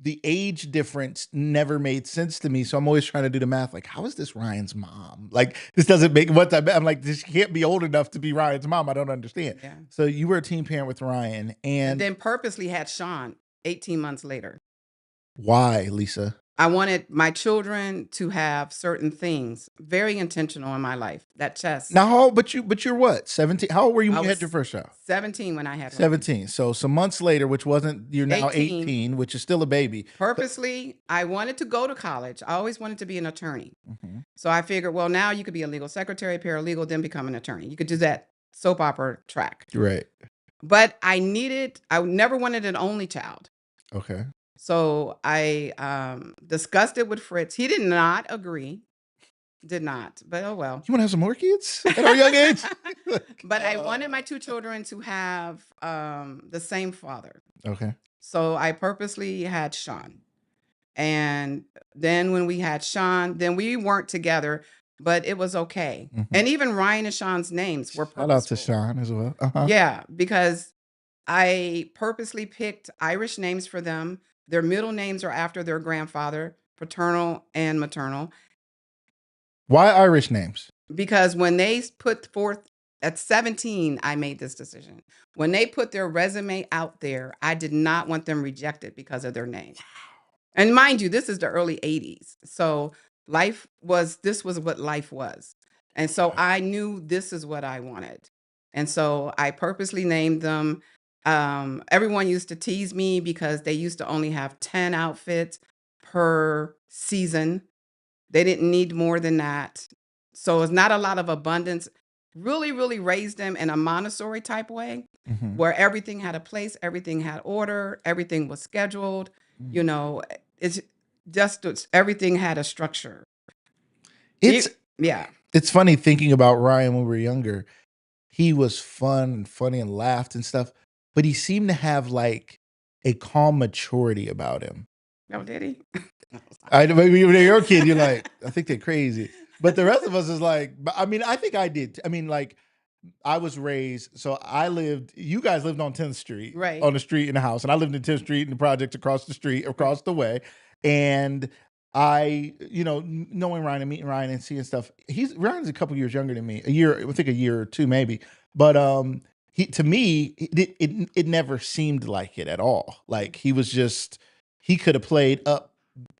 the age difference never made sense to me. So I'm always trying to do the math. Like, how is this Ryan's mom? Like, this doesn't make what I'm like, this can't be old enough to be Ryan's mom. I don't understand.
Yeah.
So you were a teen parent with Ryan,
And
and
then purposely had Sean 18 months later.
why, Lisa?
I wanted my children to have certain things, very intentional in my life. That chess.
Now, but you're what, 17? How old were you when
I
you had
was
your first child?
17 when I had Ryan.
17. So some months later, which wasn't, you're now
18.
18, which is still a baby.
Purposely, I wanted to go to college. I always wanted to be an attorney.
Mhm.
So I figured, well, now you could be a legal secretary, paralegal, then become an attorney. You could do that soap opera track.
Right.
But I never wanted an only child.
Okay.
So I discussed it with Fritz. He did not agree. Did not. But oh well.
You want to have some more kids at our young age?
But I wanted my two children to have the same father.
Okay.
So I purposely had Sean. And then when we had Sean, then we weren't together, but it was okay.
Mhm.
And even Ryan and Sean's names were purposeful.
Shout out to Sean as well. Uh-huh.
Yeah, because I purposely picked Irish names for them. Their middle names are after their grandfather, paternal and maternal.
Why Irish names?
Because when they put forth at 17, I made this decision. When they put their resume out there, I did not want them rejected because of their name. And mind you, this is the early 80s. So this was what life was. And so I knew this is what I wanted. And so I purposely named them. Everyone used to tease me because they used to only have 10 outfits per season. They didn't need more than that. So it's not a lot of abundance. Really, really raised them in a Montessori type way
Mhm.
where everything had a place, everything had order, everything was scheduled. You know, it's just everything had a structure.
It's
Yeah.
It's funny thinking about Ryan when we were younger. He was fun and funny and laughed and stuff, but he seemed to have like a calm maturity about him.
Oh, did he?
I maybe when you're a kid, you're like, I think they're crazy. But the rest of us is like, I mean, I think I did. I mean, like, I was raised, so you guys lived on 10th Street,
Right.
on the street in the house, and I lived in 10th Street in the projects across the street, across the way. And I, knowing Ryan and meeting Ryan and seeing stuff, Ryan's a couple years younger than me, I think a year or two maybe. But to me, it never seemed like it at all. Like he could have played up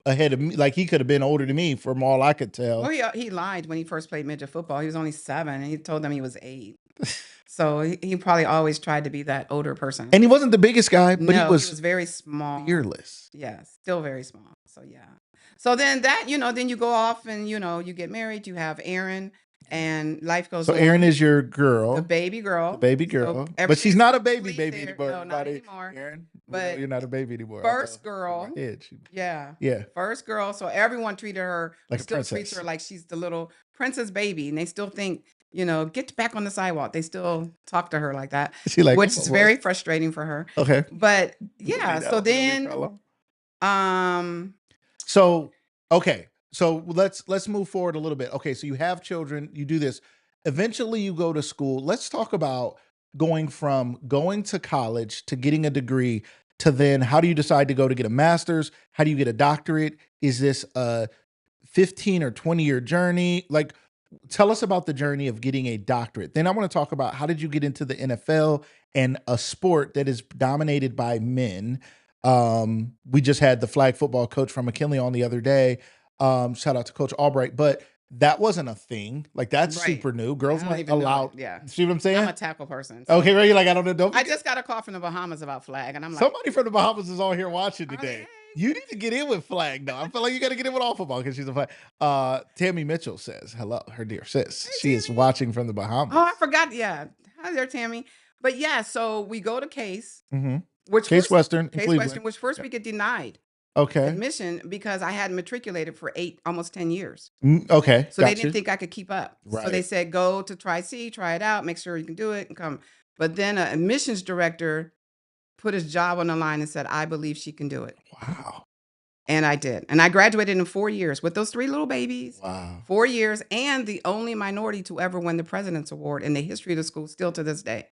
ahead of me, like he could have been older than me from all I could tell.
Well, he lied when he first played midget football. He was only 7, and he told them he was 8. So he probably always tried to be that older person.
And he wasn't the biggest guy, but
No,
he was
very small.
fearless.
Yeah, still very small. So yeah. So then then you go off and you get married, you have Aaron, and life goes
So
on.
Erin is your girl.
The baby girl.
The baby
So
girl. But
everything's
she's not a baby
complete
baby
there.
anymore.
No, not
everybody.
anymore.
Erin,
But
you're not a baby anymore.
First
In
girl.
my head,
Yeah.
yeah.
First girl. So everyone treated her
Like a
still treats
princess.
her like she's the little princess baby. And they still think, get back on the sidewalk. They still talk to her like that.
She like,
which is very frustrating for her.
okay.
But yeah, so then
So okay. So let's move forward a little bit. Okay, so you have children, you do this. Eventually you go to school. Let's talk about going from going to college to getting a degree to then how do you decide to go to get a master's? How do you get a doctorate? Is this a 15 or 20-year journey? Like, tell us about the journey of getting a doctorate. Then I want to talk about how did you get into the NFL and a sport that is dominated by men. We just had the flag football coach from McKinley on the other day. Shout out to Coach Albright, but that wasn't a thing. Like that's
Right.
super new. Girls
I don't
weren't
even know
allowed.
it. Yeah.
See what I'm saying?
I'm a tackle person. So
Okay, right. You're like, I don't know. Don't
I
forget-
just got a call from the Bahamas about flag, and I'm like,
somebody from the Bahamas is on here watching
"Oh,
today.
hey."
You need to get in with flag though. I feel like you got to get in with all football because she's a flag. Tammy Mitchell says hello, her dear sis.
Hey,
She is
Tammy.
watching from the Bahamas.
Oh, I forgot. Yeah. Hi there, Tammy. But yeah, so we go to Case,
Mhm.
which
Case
first,
Western in
Case
Cleveland.
Western, which first we get denied
Okay.
admission because I hadn't matriculated for almost 10 years.
Okay.
So they didn't think I could keep up. So
Right.
they said, go to Tri-C, try it out, make sure you can do it and come. But then an admissions director put his job on the line and said, I believe she can do it.
Wow.
And I did. And I graduated in 4 years with those 3 little babies.
Wow.
4 years, and the only minority to ever win the President's Award in the history of the school, still to this day.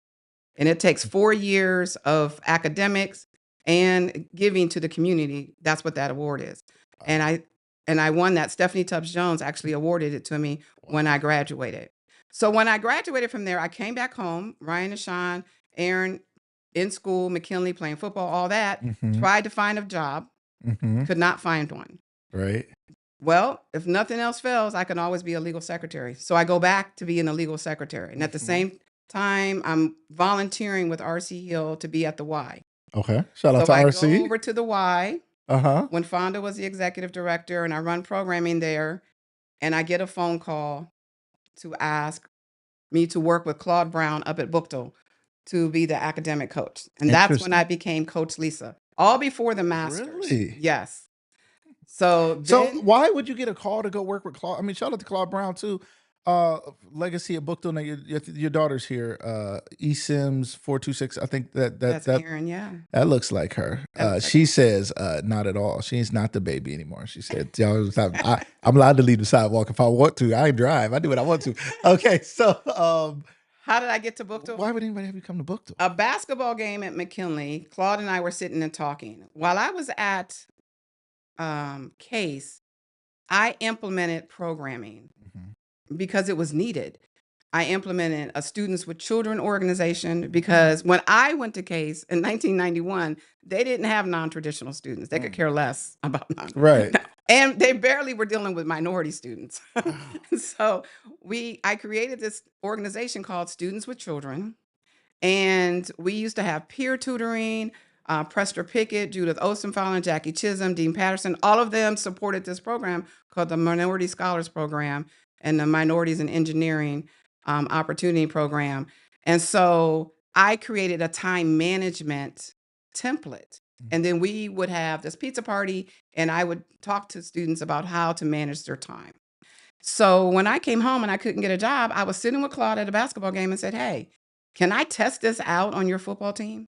And it takes 4 years of academics, and giving to the community. That's what that award is. And I won that. Stephanie Tubbs Jones actually awarded it to me when I graduated. So when I graduated from there, I came back home. Ryan and Sean, Aaron, in school, McKinley, playing football, all that. Tried to find a job, could not find one.
Right.
Well, if nothing else fails, I can always be a legal secretary. So I go back to being a legal secretary. And at the same time, I'm volunteering with RC Hill to be at the Y.
Okay. Shout out
So
to
I
RC.
go over to the Y
Uh-huh.
when Fonda was the executive director, and I run programming there. And I get a phone call to ask me to work with Claude Brown up at Bookdale to be the academic coach. And that's when I became Coach Lisa, all before the Masters.
Really?
Yes. So
So
then,
why would you get a call to go work with Claude? I mean, shout out to Claude Brown too. Legacy at Bookdale. Now your daughter's here. eSims 426. I think
that's Aaron, yeah.
that looks like her.
That looks like
She
her.
says not at all. She's not the baby anymore. She said, "Y'all, I'm allowed to leave the sidewalk if I want to. I drive. I do what I want to." Okay, so
How did I get to Bookdale?
why would anybody have you come to Bookdale?
A basketball game at McKinley. Claude and I were sitting and talking. While I was at Case, I implemented programming because it was needed. I implemented a Students with Children organization because when I went to Case in 1991, they didn't have non-traditional students. They could care less about
Right.
and they barely were dealing with minority students. So I created this organization called Students with Children. And we used to have peer tutoring. Prester Pickett, Judith Ostenfallen, Jackie Chisholm, Dean Patterson, all of them supported this program called the Minority Scholars Program and the Minorities in Engineering Opportunity Program. And so I created a time management template. And then we would have this pizza party, and I would talk to students about how to manage their time. So when I came home and I couldn't get a job, I was sitting with Claude at a basketball game and said, "Hey, can I test this out on your football team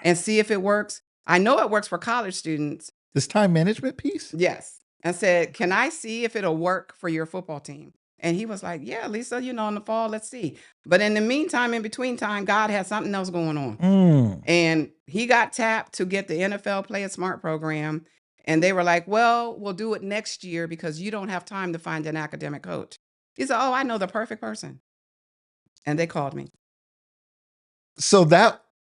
and see if it works? I know it works for college students."
This time management piece?
Yes. I said, "Can I see if it'll work for your football team?" And he was like, "Yeah, Lisa, in the fall, let's see." But in the meantime, in between time, God had something else going on. And he got tapped to get the NFL Play It Smart program. And they were like, "Well, we'll do it next year because you don't have time to find an academic coach." He said, "Oh, I know the perfect person." And they called me.
So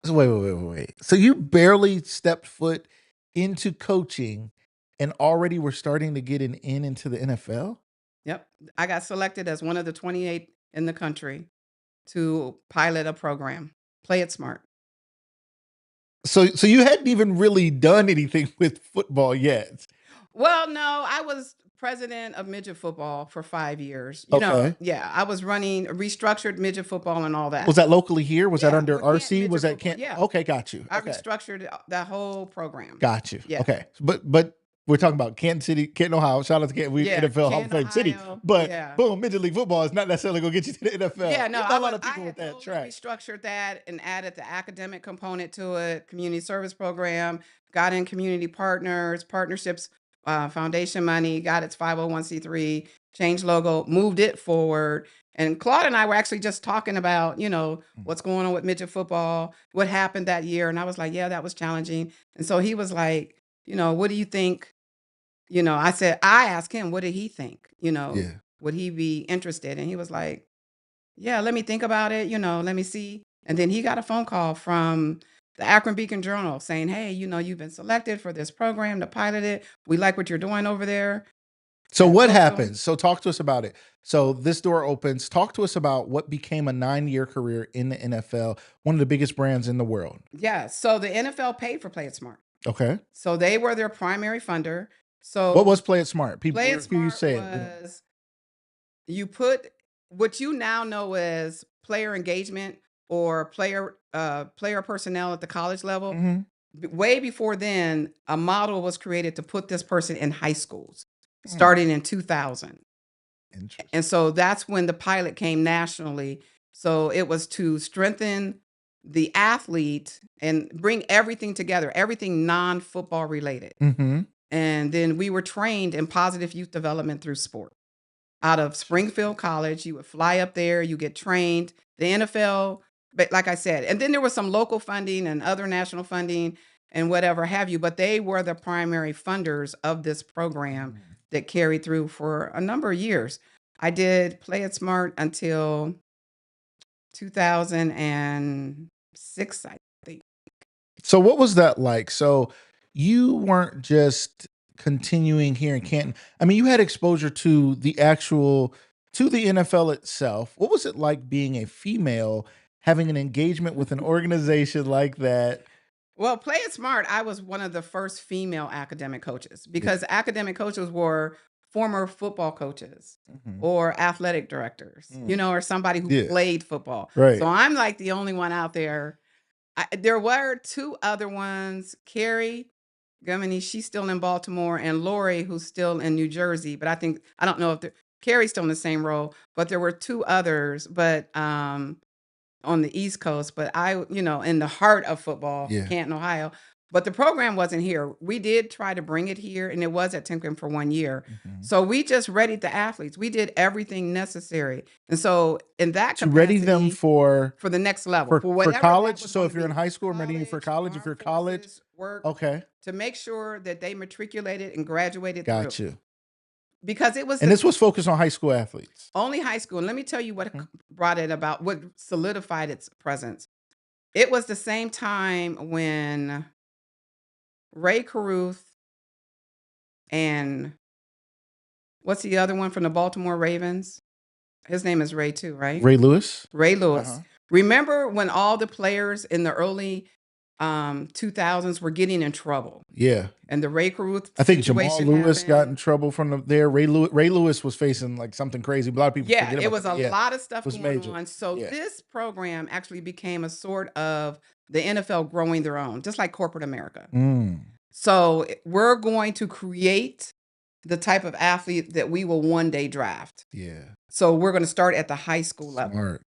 wait. So you barely stepped foot into coaching and already were starting to get into the NFL?
Yep. I got selected as one of the 28 in the country to pilot a program, Play It Smart.
So you hadn't even really done anything with football yet.
Well, no, I was president of midget football for 5 years.
Okay.
Yeah, I was running restructured midget football and all that.
Was that locally here? Was that
Yeah,
under
with Kent
RC? Was
midget
that
football,
Kent?
yeah.
Okay, got you.
I
Okay.
restructured that whole program.
Got you.
Yeah.
Okay. But we're talking about Canton, Ohio. Shout out to Canton. We
Yeah,
NFL Hall of
Canton,
Fame city.
Ohio.
But
Yeah.
boom, Major League Football is not necessarily going to get you to the NFL.
Yeah, no,
There's not a lot of people
I
with
had
that
totally
track.
restructured that and added the academic component to it, community service program, got in community partnerships, foundation money, got its 501c3, changed logo, moved it forward. And Claude and I were actually just talking about, what's going on with midget football, what happened that year. And I was like, yeah, that was challenging. And so he was like, what do you think? I asked him, what did he think?
Yeah.
Would he be interested? And he was like, yeah, let me think about it, let me see. And then he got a phone call from the Akron Beacon Journal saying, hey, you've been selected for this program to pilot it. We like what you're doing over there.
So
at
what
Bookdale."
happens? So talk to us about it. So this door opens. Talk to us about what became a 9-year career in the NFL, one of the biggest brands in the world.
Yeah. So the NFL paid for Play It Smart.
Okay.
So they were their primary funder. So
What was Play It Smart? People
Play It
hear
Smart
you say it.
was you put what you now know as player engagement or player personnel at the college level.
Mhm.
Way before then, a model was created to put this person in high schools,
Hmm.
starting in 2000.
Interesting.
And so that's when the pilot came nationally. So it was to strengthen the athlete and bring everything together, everything non-football related.
Mm-hmm.
And then we were trained in positive youth development through sport. Out of Springfield College, you would fly up there, you get trained. The NFL, but like I said, and then there was some local funding and other national funding. and whatever have you. But they were the primary funders of this program that carried through for a number of years. I did Play It Smart until 2006, I think.
So what was that like? So you weren't just continuing here in Canton. I mean, you had exposure to the NFL itself. What was it like being a female having an engagement with an organization like that?
Well, Play It Smart, I was one of the first female academic coaches
Yeah.
because academic coaches were former football coaches
Mhm.
or athletic directors, or somebody who
Yeah.
played football.
Right.
So I'm like the only one out there. There were two other ones, Carrie Gumini, she's still in Baltimore, and Lori, who's still in New Jersey. But I don't know if Carrie's still in the same role, but there were two others. But on the East Coast, but in the heart of football,
Yeah.
Canton, Ohio. But the program wasn't here. We did try to bring it here, and it was at Timken for 1 year.
Mhm.
So we just readied the athletes. We did everything necessary. And so in that
To ready them
capacity,
for
for the next level, for
for
whatever that
college.
was
So
going
if
to
you're in
be,
high school, I'm readying you for college. If
armed
you're college,
forces work,
okay,
to make sure that they matriculated and graduated through.
got you.
Because it was
And
the
this was focused on high school athletes.
only high school. And let me tell you what
Mhm.
brought it about, what solidified its presence. It was the same time when Ray Caruth and what's the other one from the Baltimore Ravens? His name is Ray too, right?
Ray Lewis.
Ray Lewis.
Uh-huh.
Remember when all the players in the early 2000s were getting in trouble,
Yeah.
and the Ray Caruth
I think Jamal
situation
Lewis got in
happened?
trouble from there. Ray Lewis was facing like something crazy. A lot of people
Yeah,
forget
it
about
was
that.
a
Yeah, it
lot of stuff
was
going
major.
on. So
Yeah.
this program actually became a sort of the NFL growing their own, just like corporate America.
Mm.
So we're going to create the type of athlete that we will one day draft.
Yeah.
So we're going to start at the high school level.
Smart.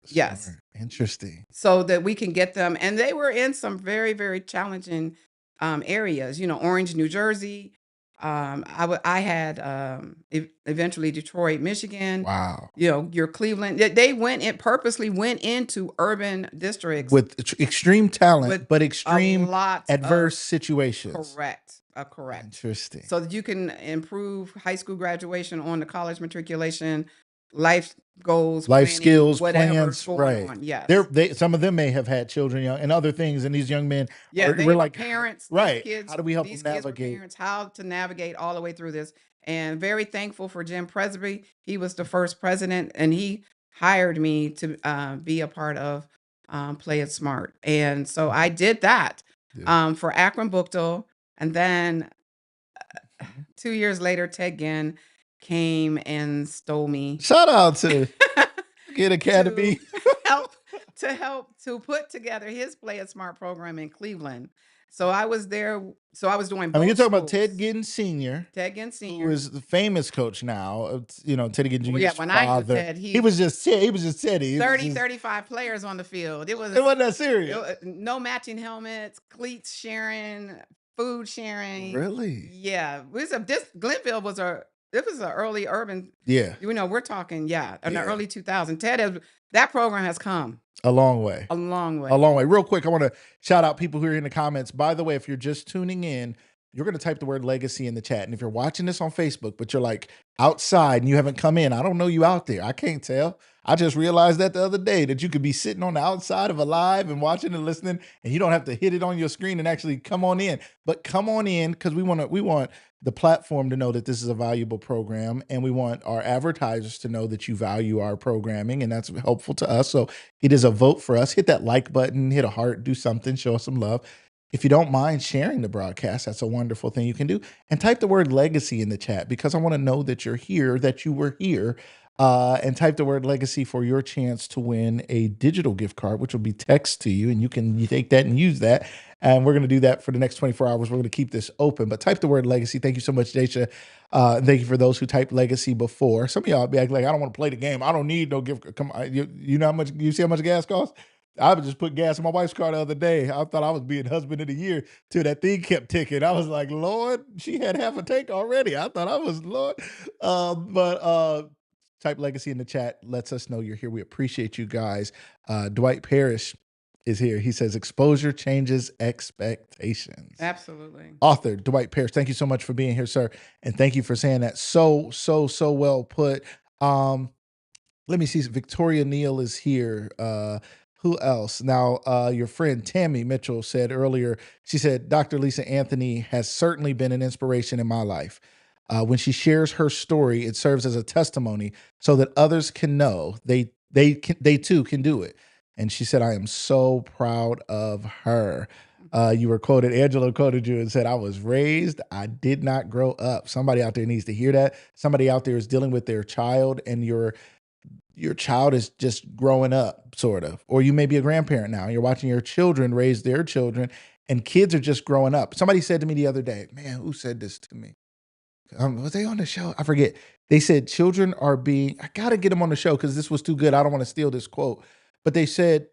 Yes.
Smart. Interesting.
So that we can get them. And they were in some very, very challenging areas, Orange, New Jersey. I had eventually Detroit, Michigan.
Wow.
Your Cleveland. They purposely went into urban districts
With extreme talent,
with
but
a
extreme
lot
adverse
of
situations.
correct.
Interesting.
So that you can improve high school graduation on the college matriculation, life goals,
Life
planning,
skills,
whatever's
plans,
going
right.
on. Yes.
Some of them may have had children young and other things, and these young men
Yeah,
are
they
we're
were
like,
parents.
right. How do we help them
These kids were
navigate?
parents. How to navigate all the way through this, and very thankful for Jim Presby. He was the first president, and he hired me to be a part of Play It Smart, and so I did that
Yeah.
for Akron Bookdale, and then
Mhm.
2 years later, Ted Ginn came and stole me
Shout out to Kid Academy.
to help to put together his Play It Smart program in Cleveland. So I was there. So I was doing
I mean, you're
both
talking about Ted
schools.
Ginn Sr.,
Ted Ginn
who
Senior.
is the famous coach now. Teddy Ginn
Well, yeah,
Jr.'s
when I knew
father.
Ted,
He was just Teddy.
35 players on the field.
It wasn't that
It
serious.
no matching helmets, cleats sharing, food sharing.
Really?
Yeah, Glenville was it was an early urban.
Yeah.
We're talking in
Yeah.
the early 2000s. That program has come
A long way.
a long way.
A long way. Real quick, I want to shout out people who are in the comments. By the way, if you're just tuning in, you're going to type the word legacy in the chat. And if you're watching this on Facebook, but you're like outside and you haven't come in, I don't know you out there. I can't tell. I just realized that the other day that you could be sitting on the outside of a live and watching and listening, and you don't have to hit it on your screen and actually come on in. But come on in, because we want the platform to know that this is a valuable program, and we want our advertisers to know that you value our programming, and that's helpful to us. So it is a vote for us. Hit that like button, hit a heart, do something, show us some love. If you don't mind sharing the broadcast, that's a wonderful thing you can do. And type the word legacy in the chat, because I want to know that you're here, that you were here. And type the word legacy for your chance to win a digital gift card, which will be text to you, and you take that and use that. And we're going to do that for the next 24 hours. We're going to keep this open, but type the word legacy. Thank you so much, Daisha. Thank you for those who typed legacy before. Some of y'all be acting like, I don't want to play the game. I don't need no gift. Come on, you know how much, you see how much gas costs? I would just put gas in my wife's car the other day. I thought I was being husband of the year till that thing kept ticking. I was like, Lord, she had half a tank already. I thought I was Lord. But type legacy in the chat. Lets us know you're here. We appreciate you guys. Dwight Parrish is here. He says, exposure changes expectations.
Absolutely.
Author Dwight Parrish, thank you so much for being here, sir. And thank you for saying that. So well put. Let me see. Victoria Neal is here. Who else? Now, your friend Tammy Mitchell said earlier, she said, Dr. Lisa Anthony has certainly been an inspiration in my life. When she shares her story, it serves as a testimony so that others can know they too can do it. And she said, I am so proud of her. You were quoted, Angela quoted you and said, I was raised, I did not grow up. Somebody out there needs to hear that. Somebody out there is dealing with their child, and your child is just growing up, sort of. Or you may be a grandparent now. You're watching your children raise their children, and kids are just growing up. Somebody said to me the other day, man, who said this to me? Was they on the show? I forget. They said children are being, I got to get them on the show because this was too good. I don't want to steal this quote. But they said,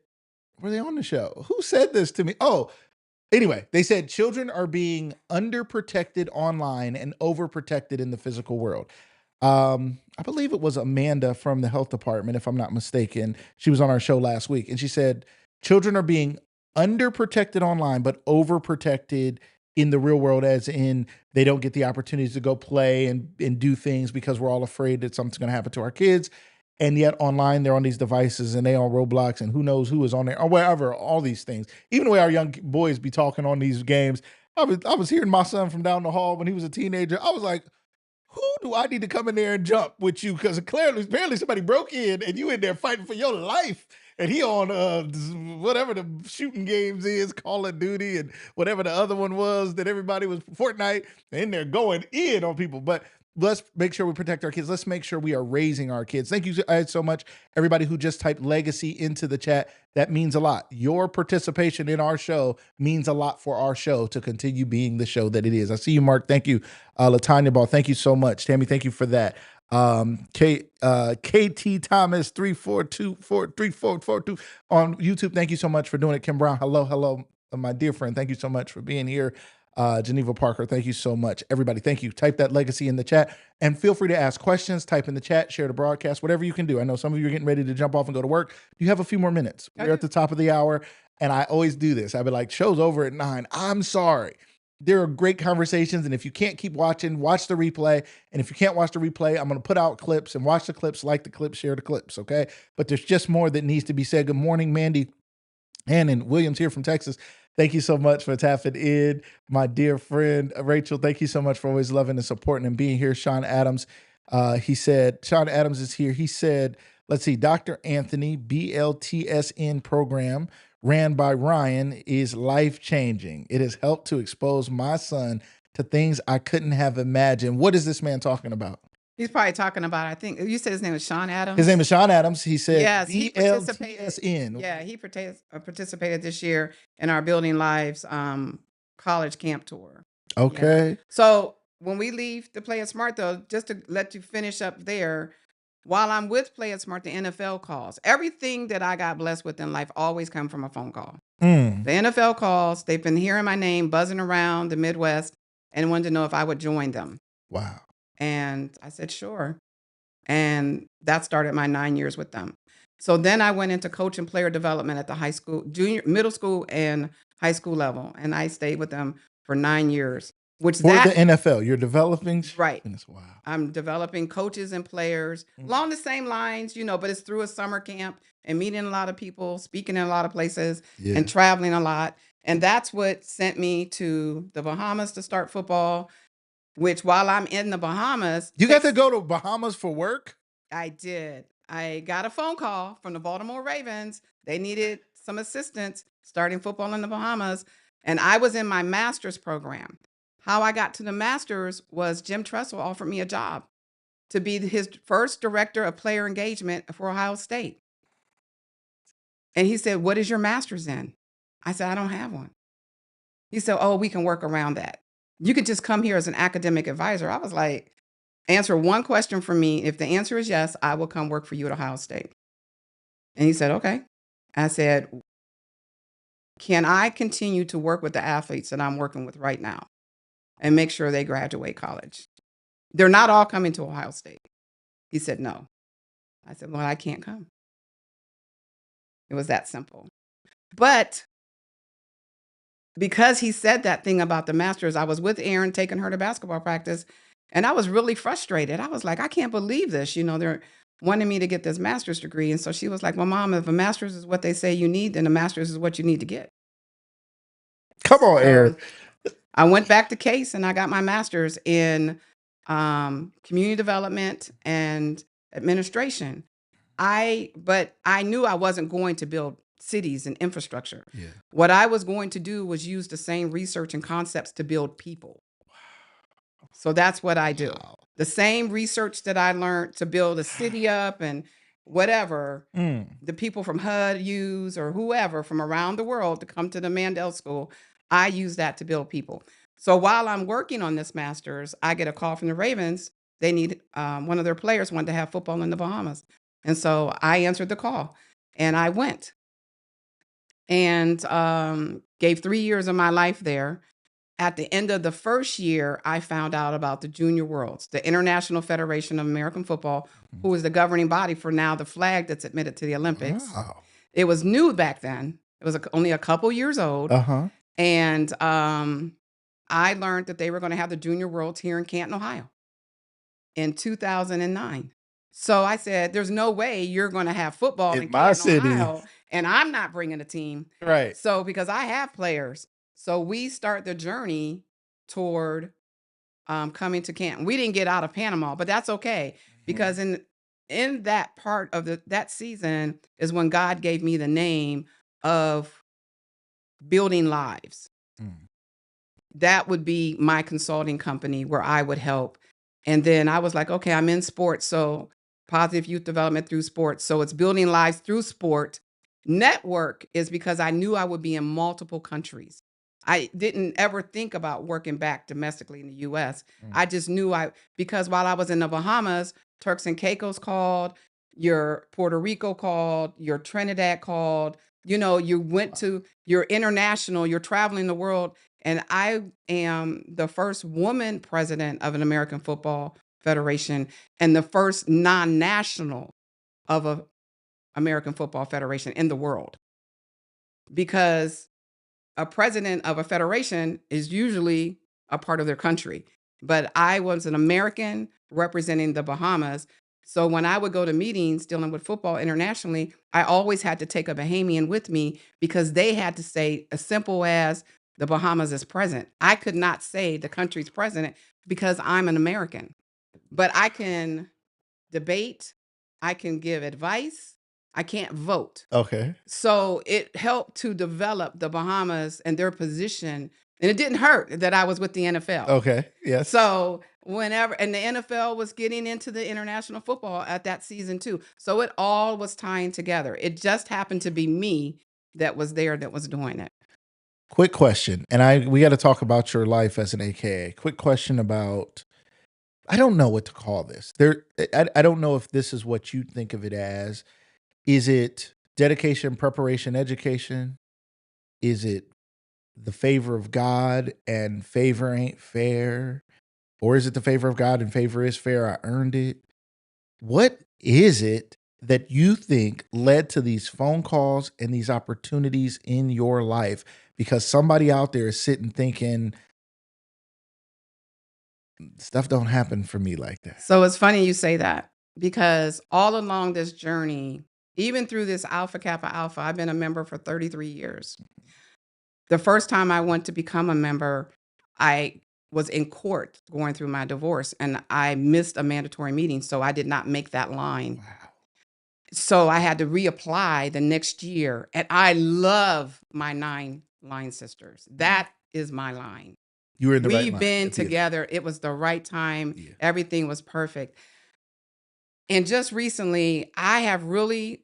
were they on the show? Who said this to me? Oh, anyway, they said children are being underprotected online and overprotected in the physical world. I believe it was Amanda from the health department, if I'm not mistaken. She was on our show last week, and she said children are being underprotected online, but overprotected in the real world, as in they don't get the opportunities to go play and do things because we're all afraid that something's going to happen to our kids. And yet online, they're on these devices and they on Roblox, and who knows who is on there or wherever, all these things. Even the way our young boys be talking on these games. I was hearing my son from down the hall when he was a teenager. I was like, who do I need to come in there and jump with you? Because apparently somebody broke in and you in there fighting for your life. And he on whatever the shooting games is, Call of Duty and whatever the other one was that everybody was, Fortnite, in there going in on people. But let's make sure we protect our kids. Let's make sure we are raising our kids. Thank you so much, everybody who just typed legacy into the chat. That means a lot. Your participation in our show means a lot for our show to continue being the show that it is. I see you, Mark. Thank you. Latanya Ball, thank you so much. Tammy, thank you for that. KT Thomas 34243442 on YouTube. Thank you so much for doing it. Kim Brown, hello, my dear friend. Thank you so much for being here. Geneva Parker, thank you so much. Everybody, thank you. Type that legacy in the chat and feel free to ask questions. Type in the chat, share the broadcast, whatever you can do. I know some of you are getting ready to jump off and go to work. You have a few more minutes. We're at the top of the hour, and I always do this. I'd be like, show's over at 9. I'm sorry. There are great conversations, and if you can't keep watching, watch the replay. And if you can't watch the replay, I'm going to put out clips and watch the clips, like the clips, share the clips, okay? But there's just more that needs to be said. Good morning, Mandy. Hannon Williams here from Texas. Thank you so much for tapping in. My dear friend, Rachel, thank you so much for always loving and supporting and being here. Sean Adams, Sean Adams is here. He said, let's see, Dr. Anthony, BLTSN program ran by Ryan is life-changing. It has helped to expose my son to things I couldn't have imagined. What is this man talking about?
He's probably talking about, I think you said his name was Sean Adams.
His name is Sean Adams. He said,
yes, he participated.
BLTSN.
Yeah, he participated this year in our Building Lives college camp tour.
Okay.
Yeah. So when we leave to Play It Smart, though, just to let you finish up there, while I'm with Play It Smart, the NFL calls. Everything that I got blessed with in life always come from a phone call. The NFL calls, they've been hearing my name buzzing around the Midwest and wanted to know if I would join them.
Wow.
And I said, sure. And that started my 9 years with them. So then I went into coach and player development at the high school, middle school and high school level. And I stayed with them for 9 years.
For the NFL, you're developing?
Right.
Wow.
I'm developing coaches and players along the same lines, but it's through a summer camp and meeting a lot of people, speaking in a lot of places and traveling a lot. And that's what sent me to the Bahamas to start football, which while I'm in the Bahamas.
You got to go to Bahamas for work?
I did. I got a phone call from the Baltimore Ravens. They needed some assistance starting football in the Bahamas. And I was in my master's program. How I got to the master's was Jim Tressel offered me a job to be his first director of player engagement for Ohio State. And he said, what is your master's in? I said, I don't have one. He said, oh, we can work around that. You could just come here as an academic advisor. I was like, answer one question for me. If the answer is yes, I will come work for you at Ohio State. And he said, okay. I said, can I continue to work with the athletes that I'm working with right now and make sure they graduate college? They're not all coming to Ohio State. He said, no. I said, well, I can't come. It was that simple. But because he said that thing about the masters, I was with Erin taking her to basketball practice, and I was really frustrated. I was like, I can't believe this. They're wanting me to get this master's degree. And so she was like, well, Mom, if a master's is what they say you need, then a master's is what you need to get.
Come on, Aaron.
I went back to Case and I got my master's in community development and administration. But I knew I wasn't going to build cities and infrastructure.
Yeah.
What I was going to do was use the same research and concepts to build people. So that's what I do.
Wow.
The same research that I learned to build a city up and whatever, the people from HUD use or whoever from around the world to come to the Mandel School, I use that to build people. So while I'm working on this master's, I get a call from the Ravens. They need one of their players wanted to have football in the Bahamas. And so I answered the call and I went and gave 3 years of my life there. At the end of the first year, I found out about the Junior Worlds, the International Federation of American Football, who is the governing body for now the flag that's admitted to the Olympics.
Wow.
It was new back then. It was only a couple years old. And I learned that they were going to have the Junior Worlds here in Canton, Ohio in 2009. So I said, there's no way you're going to have football in
my
Canton,
city,
Ohio, and I'm not bringing a team.
Right.
So because I have players. So we start the journey toward coming to Canton. We didn't get out of Panama, but that's okay because in that part of that season is when God gave me the name of Building Lives. That would be my consulting company where I would help. And then I was like, okay, I'm in sports, so positive youth development through sports. So it's building lives through sport. Network is because I knew I would be in multiple countries. I didn't ever think about working back domestically in the US. I just knew because while I was in the Bahamas, Turks and Caicos called, your Puerto Rico called, your Trinidad called, you went to, you're international, you're traveling the world. And I am the first woman president of an American Football Federation and the first non-national of an American Football Federation in the world. Because a president of a federation is usually a part of their country. But I was an American representing the Bahamas. So when I would go to meetings dealing with football internationally, I always had to take a Bahamian with me because they had to say as simple as the Bahamas is present. I could not say the country's president because I'm an American. But I can debate, I can give advice, I can't vote.
Okay.
So it helped to develop the Bahamas and their position. And it didn't hurt that I was with the NFL.
Okay. Yes.
So and the NFL was getting into the international football at that season too. So it all was tying together. It just happened to be me that was there that was doing it.
Quick question. And we got to talk about your life as an AKA. Quick question about, I don't know what to call this. I don't know if this is what you think of it as. Is it dedication, preparation, education? Is it the favor of God and favor ain't fair? Or is it the favor of God and favor is fair? I earned it. What is it that you think led to these phone calls and these opportunities in your life? Because somebody out there is sitting thinking, stuff don't happen for me like that.
So it's funny you say that because all along this journey, even through this Alpha Kappa Alpha, I've been a member for 33 years. The first time I went to become a member, I was in court going through my divorce and I missed a mandatory meeting. So I did not make that line.
Wow.
So I had to reapply the next year. And I love my 9 line sisters. That is my line.
You were in the right line.
We've been together. It was the right time. Yeah. Everything was perfect. And just recently, I have really,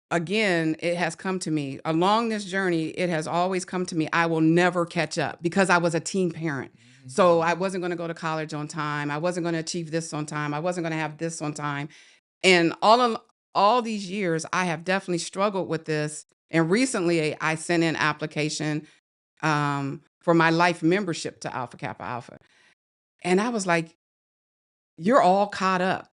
again, it has come to me. Along this journey, it has always come to me. I will never catch up because I was a teen parent. So I wasn't going to go to college on time. I wasn't going to achieve this on time. I wasn't going to have this on time. And all these years, I have definitely struggled with this. And recently, I sent in application for my life membership to Alpha Kappa Alpha. And I was like, you're all caught up.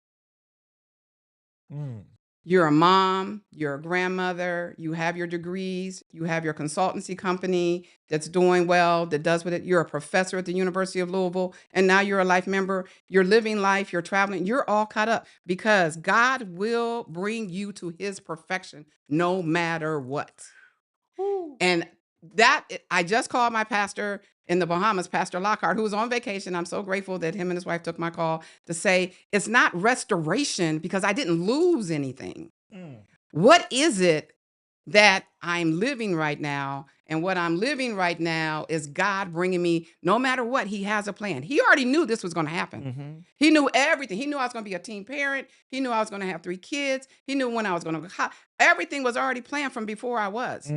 You're a mom, you're a grandmother, you have your degrees, you have your consultancy company that's doing well, that does with it. You're a professor at the University of Louisville, and now you're a life member. You're living life, you're traveling, you're all caught up because God will bring you to his perfection no matter what.
Woo.
And I just called my pastor in the Bahamas, Pastor Lockhart, who was on vacation. I'm so grateful that him and his wife took my call to say it's not restoration because I didn't lose anything. What is it that I'm living right now? And what I'm living right now is God bringing me, no matter what, he has a plan. He already knew this was going to happen. He knew everything. He knew I was going to be a teen parent. He knew I was going to have 3 kids. He knew when I was going to, everything was already planned from before I was.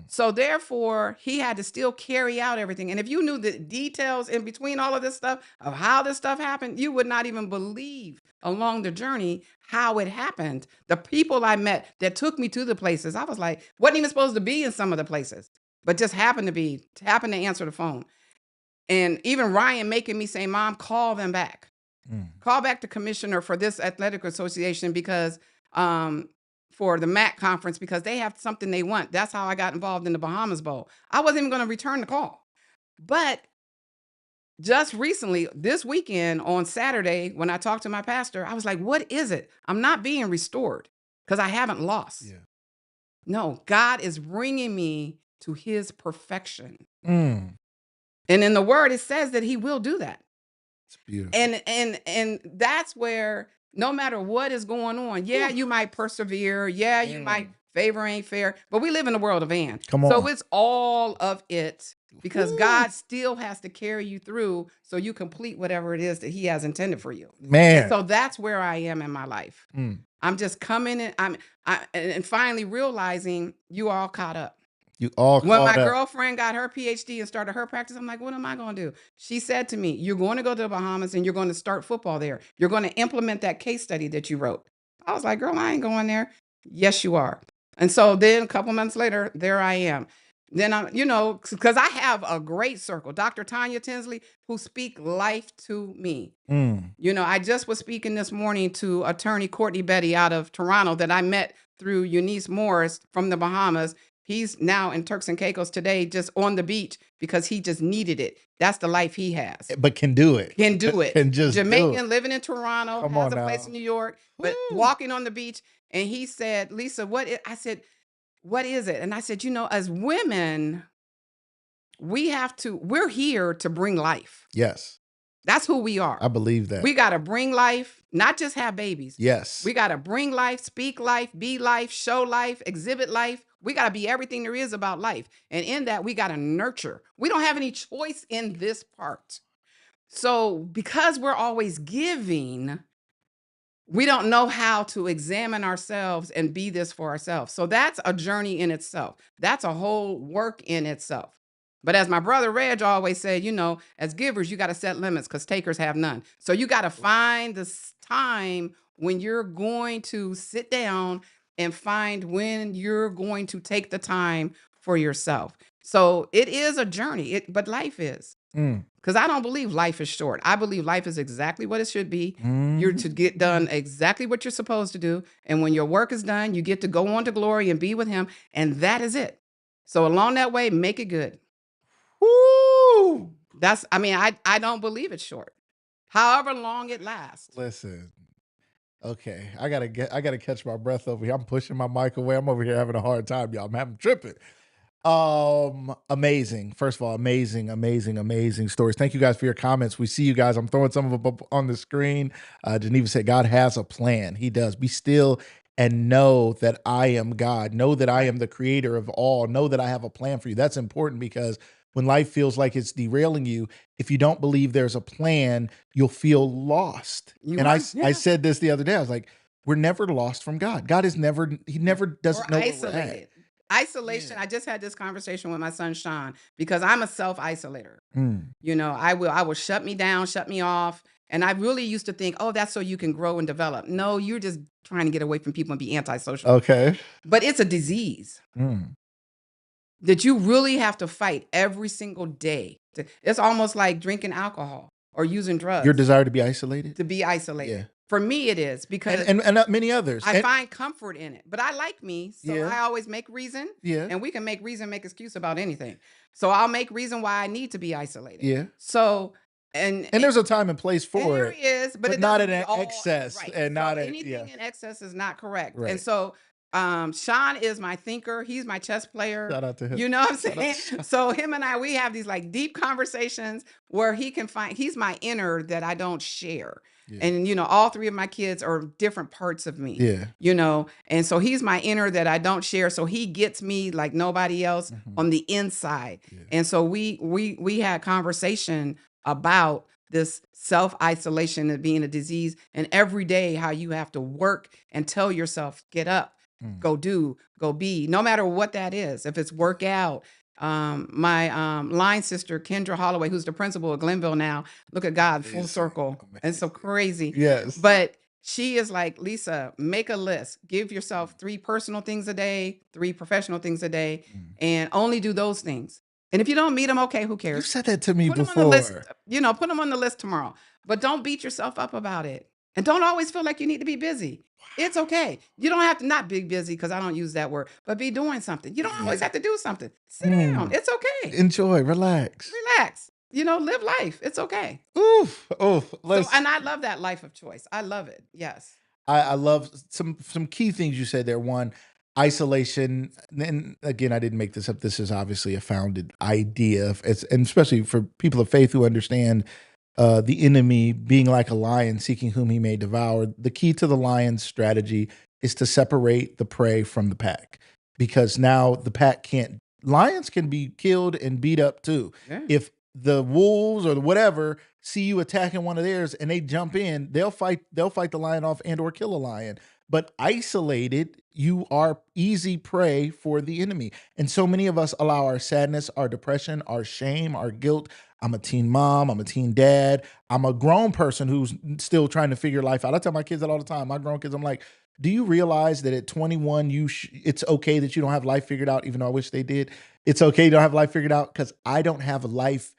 So therefore, he had to still carry out everything. And if you knew the details in between all of this stuff of how this stuff happened, you would not even believe along the journey how it happened. The people I met that took me to the places, I was like, wasn't even supposed to be in some of the places, but just happened to answer the phone. And even Ryan making me say, Mom, call them back. Call back the commissioner for this athletic association because for the MAC conference, because they have something they want. That's how I got involved in the Bahamas Bowl. I wasn't even going to return the call. But just recently, this weekend on Saturday, when I talked to my pastor, I was like, what is it? I'm not being restored because I haven't lost.
Yeah.
No, God is bringing me to his perfection.
Mm.
And in the word, it says that he will do that.
It's beautiful.
And that's where no matter what is going on, yeah, you might persevere. Yeah, you might favor ain't fair, but we live in a world of and.
Come on.
So it's all of it because
Woo.
God still has to carry you through so you complete whatever it is that he has intended for you.
Man.
And so that's where I am in my life. I'm just coming in, and finally realizing you all caught up.
You all
When
caught
my
up.
girlfriend got her PhD and started her practice, I'm like, what am I going to do? She said to me, you're going to go to the Bahamas and you're going to start football there. You're going to implement that case study that you wrote. I was like, girl, I ain't going there. Yes, you are. And so then a couple months later, there I am. Then I'm, because I have a great circle, Dr. Tanya Tinsley, who speak life to me. I just was speaking this morning to attorney Courtney Betty out of Toronto that I met through Eunice Morris from the Bahamas. He's now in Turks and Caicos today, just on the beach because he just needed it. That's the life he has.
But can do it.
Can do it.
Can just
Jamaican, living in Toronto,
Come
has
on
a place
now.
in New York, but
Woo.
walking on the beach. And he said, Lisa, I said, what is it? And I said, as women, we're here to bring life.
Yes.
That's who we are.
I believe that.
We got to bring life, not just have babies.
Yes.
We got to bring life, speak life, be life, show life, exhibit life. We got to be everything there is about life. And in that, we got to nurture. We don't have any choice in this part. So because we're always giving, we don't know how to examine ourselves and be this for ourselves. So that's a journey in itself. That's a whole work in itself. But as my brother Reg always said, as givers, you got to set limits because takers have none. So you got to find this time when you're going to sit down and find when you're going to take the time for yourself. So it is a journey, but life is. Because I don't believe life is short. I believe life is exactly what it should be. You're to get done exactly what you're supposed to do. And when your work is done, you get to go on to glory and be with him. And that is it. So along that way, make it good.
Woo!
I don't believe it's short. However long it lasts.
Listen. Okay. I gotta catch my breath over here. I'm pushing my mic away. I'm over here having a hard time, y'all. I'm having tripping. Amazing. First of all, amazing stories. Thank you guys for your comments. We see you guys. I'm throwing some of them up on the screen. Geneva said, God has a plan. He does. Be still and know that I am God. Know that I am the creator of all. Know that I have a plan for you. That's important because when life feels like it's derailing you, if you don't believe there's a plan, you'll feel lost. I said this the other day. I was like, we're never lost from God. God is never, he never doesn't know where we're at.
Isolation. I just had this conversation with my son, Sean, because I'm a self-isolator. I will shut me down, shut me off. And I really used to think, oh, that's so you can grow and develop. No, you're just trying to get away from people and be antisocial.
Okay.
But it's a disease that you really have to fight every single day. It's almost like drinking alcohol or using drugs.
Your desire to be isolated?
To be isolated.
Yeah.
For me, it is because
and many others.
I
And
find comfort in it. But I like me, so
yeah,
I always make reason,
yeah,
and we can make reason, make excuse about anything. So I'll make reason why I need to be isolated.
yeah.
So and
And there's a time and place
and
for
there
it,
is, but
but
it
not
doesn't
in
be
an
all
excess
right.
and
So
not a yeah,
anything in excess is not correct. And
right.
so Sean is my thinker. He's my chess player.
Shout out to him.
You know what I'm
Shout out
saying?
to Sean.
So him and I, we have these like deep conversations where he can find he's my inner that I don't share.
Yeah.
And all three of my kids are different parts of me.
Yeah.
And so he's my inner that I don't share. So he gets me like nobody else
Mhm.
on the inside.
Yeah.
And so we had conversation about this self-isolation and being a disease, and every day how you have to work and tell yourself, get up,
Mm.
go do, go be, no matter what that is. If it's work out. My line sister, Kendra Holloway, who's the principal of Glenville now, look at God, full
Amazing.
circle. It's so crazy.
Yes.
But she is like, Lisa, make a list. Give yourself 3 personal things a day, 3 professional things a day,
Mm.
and only do those things. And if you don't meet them, okay, who
You've
cares?
said that to me
Put them on the list,
before.
put them on the list tomorrow. But don't beat yourself up about it. And don't always feel like you need to be busy. It's okay. You don't have to not be busy, because I don't use that word, but be doing something. You don't always
Yeah.
have to do something. Sit down.
Mm.
It's okay.
Enjoy, relax.
Relax. Live life. It's okay.
Oof, oof.
So, and I love that life of choice. I love it. Yes.
I love some key things you said there. One, isolation. And again, I didn't make this up. This is obviously a founded idea. And especially for people of faith who understand the enemy being like a lion seeking whom he may devour. The key to the lion's strategy is to separate the prey from the pack, because now the pack can't. Lions can be killed and beat up too.
Yeah.
If the wolves or whatever see you attacking one of theirs and they jump in, they'll fight the lion off and or kill a lion. But isolated, you are easy prey for the enemy. And so many of us allow our sadness, our depression, our shame, our guilt. I'm a teen mom, I'm a teen dad, I'm a grown person who's still trying to figure life out. I tell my kids that all the time. My grown kids, I'm like, do you realize that at 21, it's okay that you don't have life figured out, even though I wish they did? It's okay you don't have life figured out, because I don't have life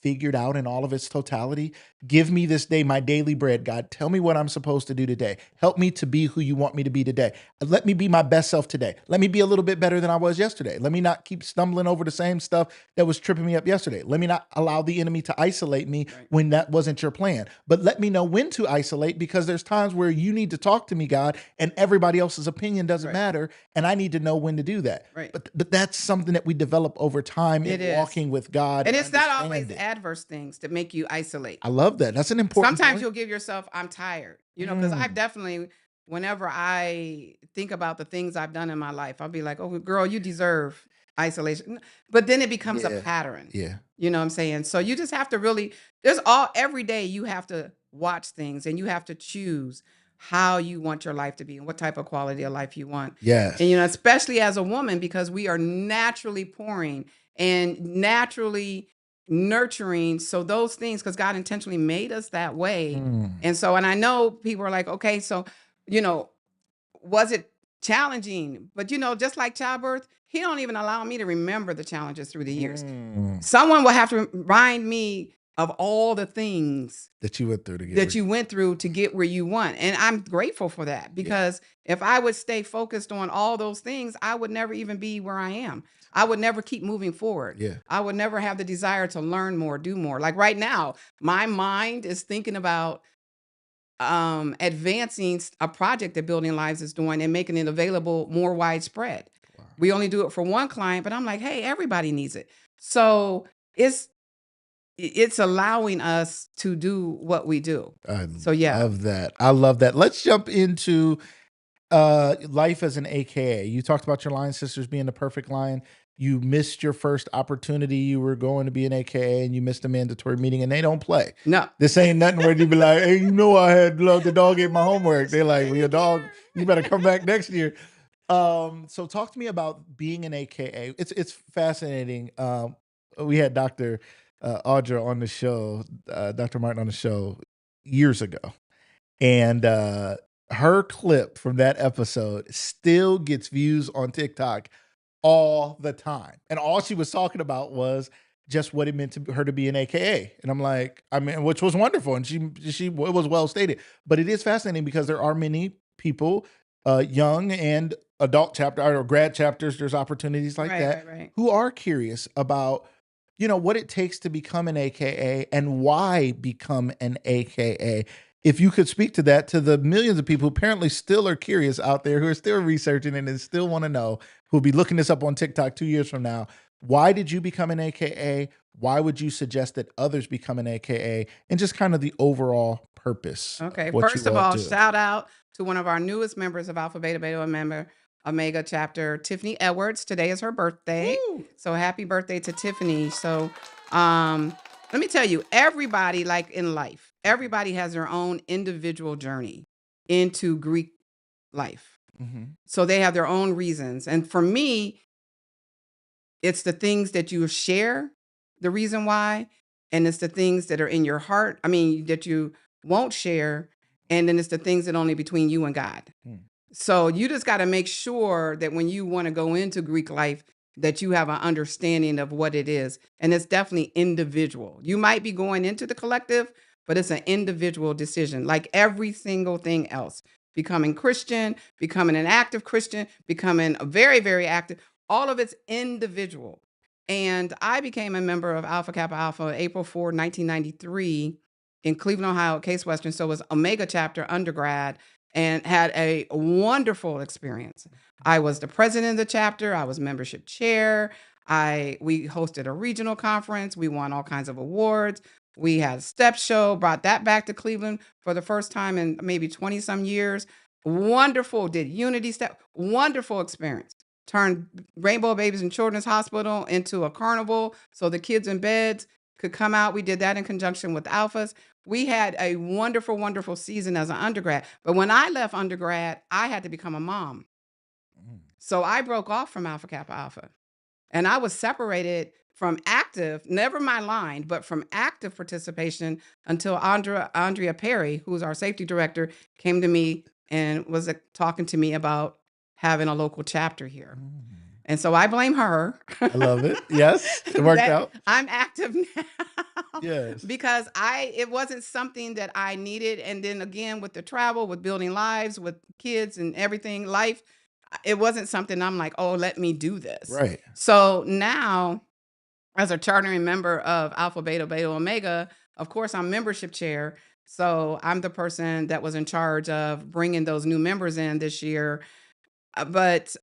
figured out in all of its totality. Give me this day my daily bread, God. Tell me what I'm supposed to do today. Help me to be who you want me to be today. Let me be my best self today. Let me be a little bit better than I was yesterday. Let me not keep stumbling over the same stuff that was tripping me up yesterday. Let me not allow the enemy to isolate me when that wasn't your plan. But let me know when to isolate, because there's times where you need to talk to me, God, and everybody else's opinion doesn't matter, and I need to know when to do that.
Right.
But that's something that we develop over time
It
in
is.
walking with God.
And it's not always
understanding.
adverse things that make you isolate.
I love that. That's an important
Sometimes
point.
you'll give yourself, I'm tired, because I've definitely, whenever I think about the things I've done in my life, I'll be like, oh, girl, you deserve isolation. But then it becomes a
Yeah.
pattern.
Yeah.
You know what I'm saying? So you just have to really, every day you have to watch things, and you have to choose how you want your life to be and what type of quality of life you want.
Yes.
And, especially as a woman, because we are naturally pouring and naturally nurturing. So those things, because God intentionally made us that way. And so, and I know people are like, okay, so, was it challenging? But, just like childbirth, he don't even allow me to remember the challenges through the years. Someone will have to remind me of all the things
that you went through to get
that you went through to get where you want. And I'm grateful for that, because if I would stay focused on all those things, I would never even be where I am. I would never keep moving forward.
Yeah.
I would never have the desire to learn more, do more. Like right now, my mind is thinking about advancing a project that Building Lives is doing and making it available more widespread.
Wow.
We only do it for one client, but I'm like, hey, everybody needs it. So it's allowing us to do what we do.
I
yeah.
love that. I love that. Let's jump into life as an AKA. You talked about your line sisters being the perfect line. You missed your first opportunity. You were going to be an AKA and you missed a mandatory meeting, and they don't play.
No.
This ain't nothing where you be like, hey, I had love the dog ate my homework. They're like, well, your dog, you better come back next year. So talk to me about being an AKA. It's fascinating. We had Dr. Audra on the show, Dr. Martin on the show years ago. And her clip from that episode still gets views on TikTok all the time. And all she was talking about was just what it meant to her to be an AKA. And I'm like, I mean, which was wonderful. And it was well stated, but it is fascinating because there are many people, young and adult chapter or grad chapters, there's opportunities like
Right,
that
right, right.
who are curious about, what it takes to become an AKA and why become an AKA. If you could speak to that, to the millions of people who apparently still are curious out there, who are still researching and still want to know, who'll be looking this up on TikTok 2 years from now. Why did you become an AKA? Why would you suggest that others become an AKA? And just kind of the overall purpose of
Okay.
what
First
you
of
all
all,
do.
shout out to one of our newest members of Alpha Beta Beta member Omega chapter, Tiffany Edwards. Today is her birthday.
Woo!
So happy birthday to Tiffany. So um let me tell you, everybody, like in life, everybody has their own individual journey into Greek life.
Mhm.
So they have their own reasons. And for me, it's the things that you share, the reason why, and it's the things that are in your heart. I mean, that you won't share, and then it's the things that only between you and God.
Mm.
So you just got to make sure that when you want to go into Greek life, that you have an understanding of what it is. And it's definitely individual. You might be going into the collective, but it's an individual decision, like every single thing else. Becoming Christian, becoming an active Christian, becoming a very, very active, all of it's individual. And I became a member of Alpha Kappa Alpha April 4, 1993 in Cleveland, Ohio, Case Western. So it was Omega chapter undergrad and had a wonderful experience. I was the president of the chapter. I was membership chair. We hosted a regional conference. We won all kinds of awards. We had a step show, brought that back to Cleveland for the first time in maybe 20 some years. Wonderful, did unity step, wonderful experience. Turned Rainbow Babies and Children's Hospital into a carnival so the kids in beds could come out. We did that in conjunction with Alphas. We had a wonderful, wonderful season as an undergrad. But when I left undergrad, I had to become a mom.
Mm.
So I broke off from Alpha Kappa Alpha. And I was separated from active, never my line, but from active participation until Andrea Perry, who's our safety director, came to me and was talking to me about having a local chapter here.
Mm.
And so I blame her.
I love it. Yes, it worked
That
out.
I'm active now
Yes.
because it wasn't something that I needed. And then again, with the travel, with building lives, with kids and everything, life, it wasn't something I'm like, oh, let me do this.
Right.
So now, as a chartering member of Alpha Beta Beta Omega, of course, I'm membership chair. So I'm the person that was in charge of bringing those new members in this year. But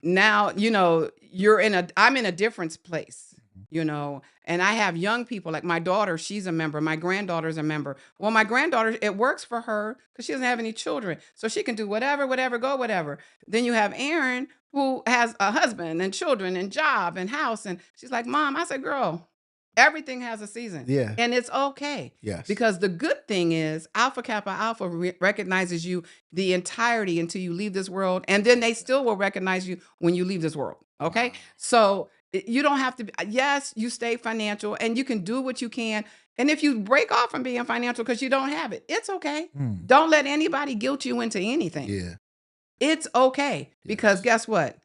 now, I'm in a different place, and I have young people like my daughter, she's a member, my granddaughter's a member. Well, my granddaughter, it works for her because she doesn't have any children. So she can do whatever, go whatever. Then you have Aaron, who has a husband and children and job and house. And she's like, Mom, I said, girl, everything has a season.
Yeah.
And it's okay.
Yes.
Because the good thing is Alpha Kappa Alpha recognizes you the entirety until you leave this world. And then they still will recognize you when you leave this world. Okay.
Wow.
So you don't have to, yes, you stay financial and you can do what you can. And if you break off from being financial because you don't have it, it's okay.
Mm.
Don't let anybody guilt you into anything.
Yeah.
It's okay. Because
Yes.
guess what?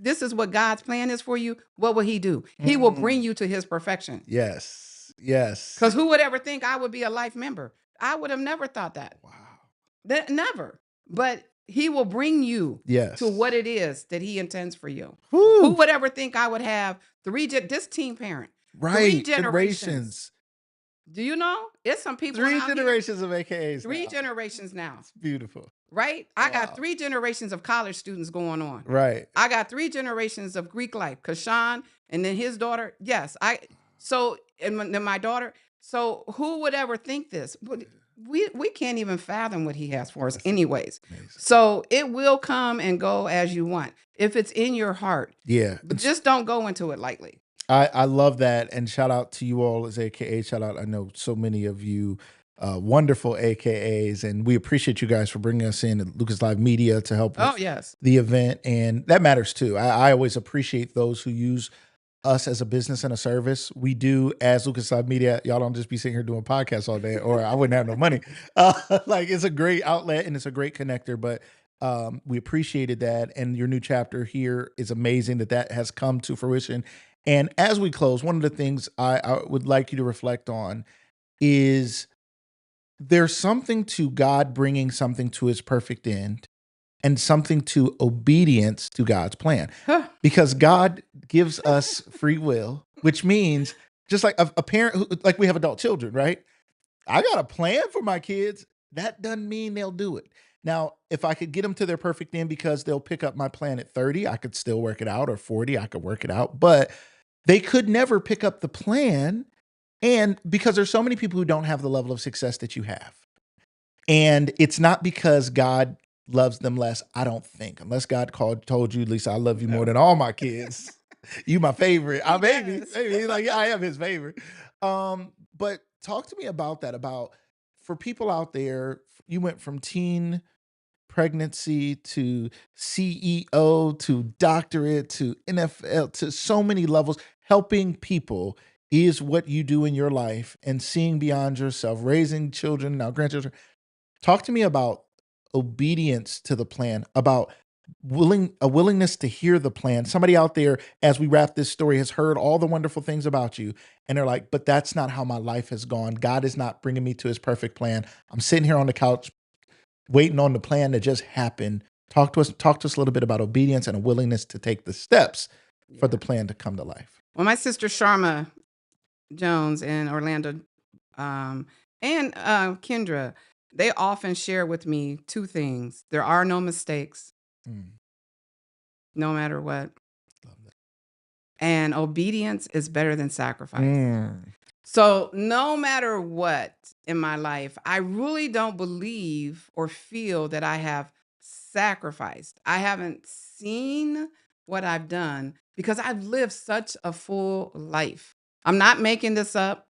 This is what God's plan is for you. What will he do? He will bring you to his perfection.
Yes. Yes.
Because who would ever think I would be a life member? I would have never thought that.
Wow.
Never. But he will bring you
Yes.
to what it is that he intends for you.
Whew.
Who would ever think I would have this teen parent?
Right.
3 generations. Do you know? It's some people
3
out here.
generations of AKAs.
3 generations now.
It's beautiful.
Right? I
Wow.
got 3 generations of college students going on.
Right.
I got 3 generations of Greek life. Kashan and then his daughter. Yes. Then my daughter. So who would ever think this? We can't even fathom what he has for us anyways.
Amazing.
So it will come and go as you want. If it's in your heart.
Yeah.
But just don't go into it lightly.
I love that. And shout out to you all as AKA. Shout out. I know so many of you wonderful AKAs, and we appreciate you guys for bringing us in at Lucas Live Media to help with
yes.
the event. And that matters too. I always appreciate those who use us as a business and a service. We do, as Lucas Live Media, y'all don't just be sitting here doing podcasts all day or I wouldn't have no money. Like it's a great outlet and it's a great connector, but we appreciated that. And your new chapter here is amazing that has come to fruition. And as we close, one of the things I would like you to reflect on is there's something to God bringing something to his perfect end and something to obedience to God's plan.
Huh.
Because God gives us free will, which means just like a parent, like we have adult children, right? I got a plan for my kids. That doesn't mean they'll do it. Now, if I could get them to their perfect end because they'll pick up my plan at 30, I could still work it out, or 40, I could work it out. But they could never pick up the plan. And because there's so many people who don't have the level of success that you have. And it's not because God loves them less, I don't think. Unless God told you, Lisa, I love you more than all my kids. You my favorite. I maybe like I am his favorite. But talk to me about that. About for people out there, you went from teen pregnancy to CEO to doctorate to NFL to so many levels. Helping people is what you do in your life, and seeing beyond yourself, raising children, now grandchildren. Talk to me about obedience to the plan, about a willingness to hear the plan. Somebody out there, as we wrap this story, has heard all the wonderful things about you, and they're like, but that's not how my life has gone. God is not bringing me to his perfect plan. I'm sitting here on the couch waiting on the plan to just happen. Talk to us a little bit about obedience and a willingness to take the steps for the plan to come to life.
Well, my sister Sharma Jones in Orlando, and Kendra, they often share with me two things. There are no mistakes,
Mm,
no matter what.
love that.
And obedience is better than sacrifice.
Mm,
So no matter what in my life, I really don't believe or feel that I have sacrificed. I haven't seen what I've done because I've lived such a full life. I'm not making this up.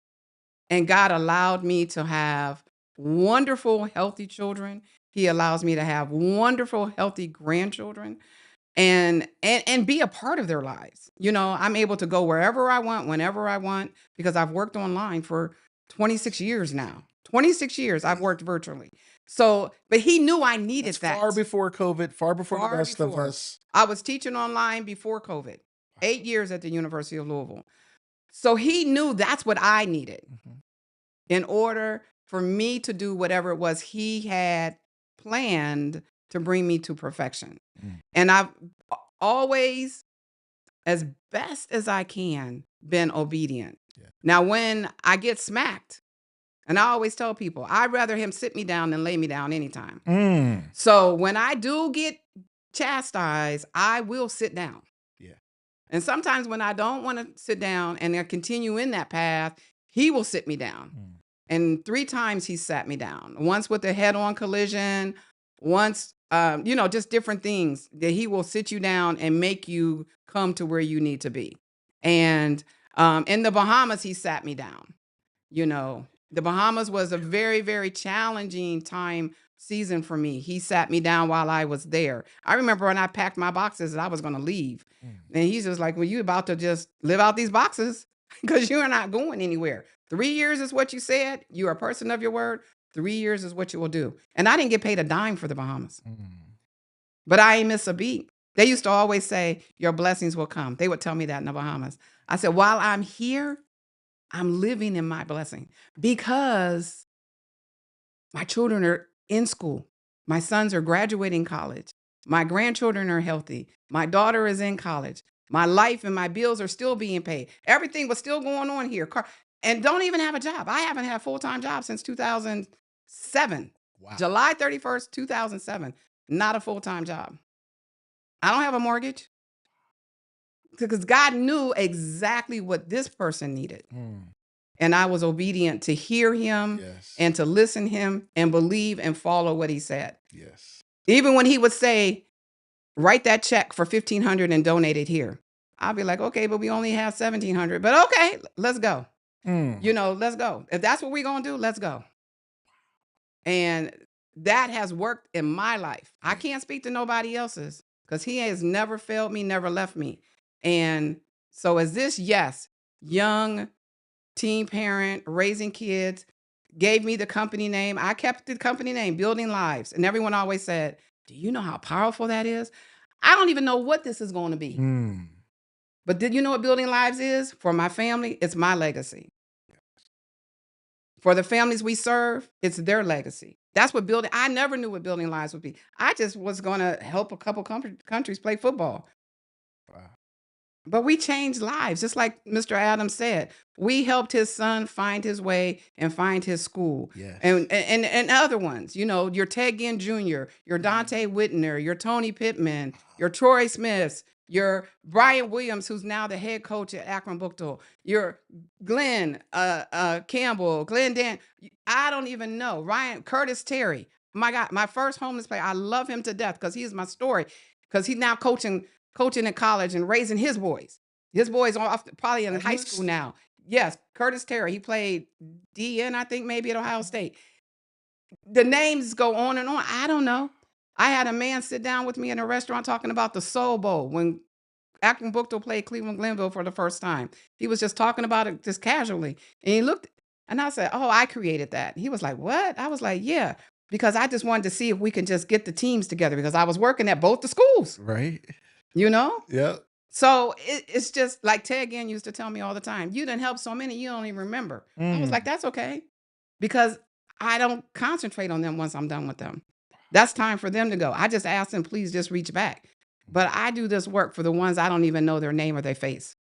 And God allowed me to have wonderful, healthy children. He allows me to have wonderful, healthy grandchildren and be a part of their lives. You know, I'm able to go wherever I want, whenever I want, because I've worked online for 26 years now. 26 years I've worked virtually. So, but he knew I needed
that's
that.
far before COVID, far before the
Far
rest of
before.
us.
I was teaching online before COVID, 8 years at the University of Louisville. So he knew that's what I needed
Mhm.
in order for me to do whatever it was he had planned to bring me to perfection.
Mm.
And I've always, as best as I can, been obedient.
Yeah.
Now, when I get smacked, and I always tell people, I'd rather him sit me down than lay me down anytime.
Mm.
So when I do get chastised, I will sit down.
Yeah.
And sometimes when I don't want to sit down and I continue in that path, he will sit me down.
Mm.
And 3 times he sat me down. Once with a head-on collision, once, just different things that he will sit you down and make you come to where you need to be. And in the Bahamas, he sat me down. The Bahamas was a very, very challenging season for me. He sat me down while I was there. I remember when I packed my boxes and I was going to leave.
Mm.
And he's just like, well, you about to just live out these boxes because you're not going anywhere. 3 years is what you said. You are a person of your word. 3 years is what you will do. And I didn't get paid a dime for the Bahamas,
Mm.
but I ain't miss a beat. They used to always say, your blessings will come. They would tell me that in the Bahamas. I said, while I'm here, I'm living in my blessing because my children are in school. My sons are graduating college. My grandchildren are healthy. My daughter is in college. My life and my bills are still being paid. Everything was still going on here. And don't even have a job. I haven't had a full-time job since 2007.
Wow.
July 31st, 2007. Not a full-time job. I don't have a mortgage because God knew exactly what this person needed.
Mm.
And I was obedient to hear him
Yes.
and to listen him and believe and follow what he said.
Yes.
Even when he would say, write that check for $1,500 and donate it here. I'll be like, okay, but we only have $1,700. But okay, let's go.
Mm.
Let's go. If that's what we're going to do, let's go. And that has worked in my life. I can't speak to nobody else's because he has never failed me, never left me. And so as this, yes, young teen parent, raising kids, gave me the company name. I kept the company name, Building Lives. And everyone always said, do you know how powerful that is? I don't even know what this is going to be.
Mm.
But did you know what building lives is? For my family, it's my legacy. For the families we serve, it's their legacy. That's what building. I never knew what building lives would be. I just was going to help a couple countries play football.
Wow.
But we changed lives, just like Mr. Adams said. We helped his son find his way and find his school.
Yes.
And other ones, your Ted Ginn Jr., your Dante Whitner, your Tony Pittman, your Troy Smiths, your Brian Williams, who's now the head coach at Akron Bookstore, your Glenn Campbell, Glenn Dan. I don't even know. Ryan Curtis Terry. My God, my first homeless player. I love him to death because he is my story. Because he's now coaching in college and raising his boys. His boys are probably in high school now. Yes, Curtis Terry. He played DN, I think, maybe at Ohio State. The names go on and on. I don't know. I had a man sit down with me in a restaurant talking about the Soul Bowl when Akron Bookstore played Cleveland Glenville for the first time. He was just talking about it just casually. And he looked, and I said, "Oh, I created that." He was like, "What?" I was like, "Yeah." Because I just wanted to see if we can just get the teams together because I was working at both the schools.
Right.
Yeah. So it's just like Ted Ginn used to tell me all the time, you done helped so many, you don't even remember. I was like, that's okay. Because I don't concentrate on them once I'm done with them. That's time for them to go. I just ask them, please just reach back. But I do this work for the ones I don't even know their name or their face.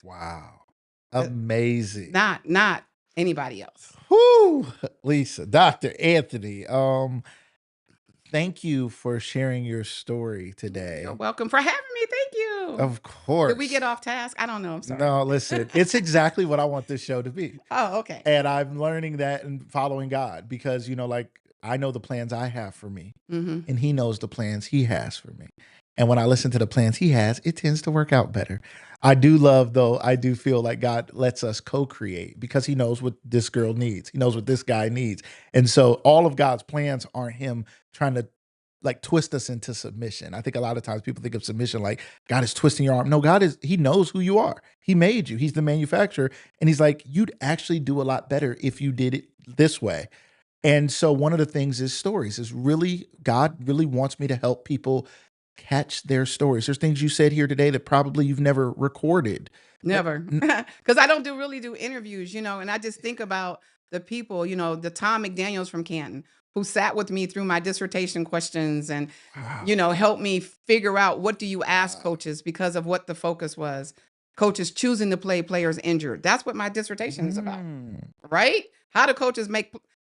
Wow. Amazing.
Not anybody else.
Whoo, Lisa, Dr. Anthony. Thank you for sharing your story today.
You're welcome for having me. Thank you.
Of course.
Did we get off task? I don't know. I'm sorry.
No, listen, it's exactly what I want this show to be.
Oh, okay.
And I'm learning that and following God because, like I know the plans I have for me and he knows the plans he has for me. And when I listen to the plans he has, it tends to work out better. I do feel like God lets us co-create because he knows what this girl needs. He knows what this guy needs. And so all of God's plans aren't him trying to like twist us into submission. I think a lot of times people think of submission like God is twisting your arm. No, he knows who you are. He made you. He's the manufacturer. And he's like, you'd actually do a lot better if you did it this way. And so one of the things is stories God really wants me to help people catch their stories. There's things you said here today that probably you've never recorded.
Never. Because I don't really do interviews, and I just think about the people, the Tom McDaniels from Canton who sat with me through my dissertation questions and, helped me figure out what do you ask coaches because of what the focus was. Coaches choosing to play players injured. That's what my dissertation is about, right? How do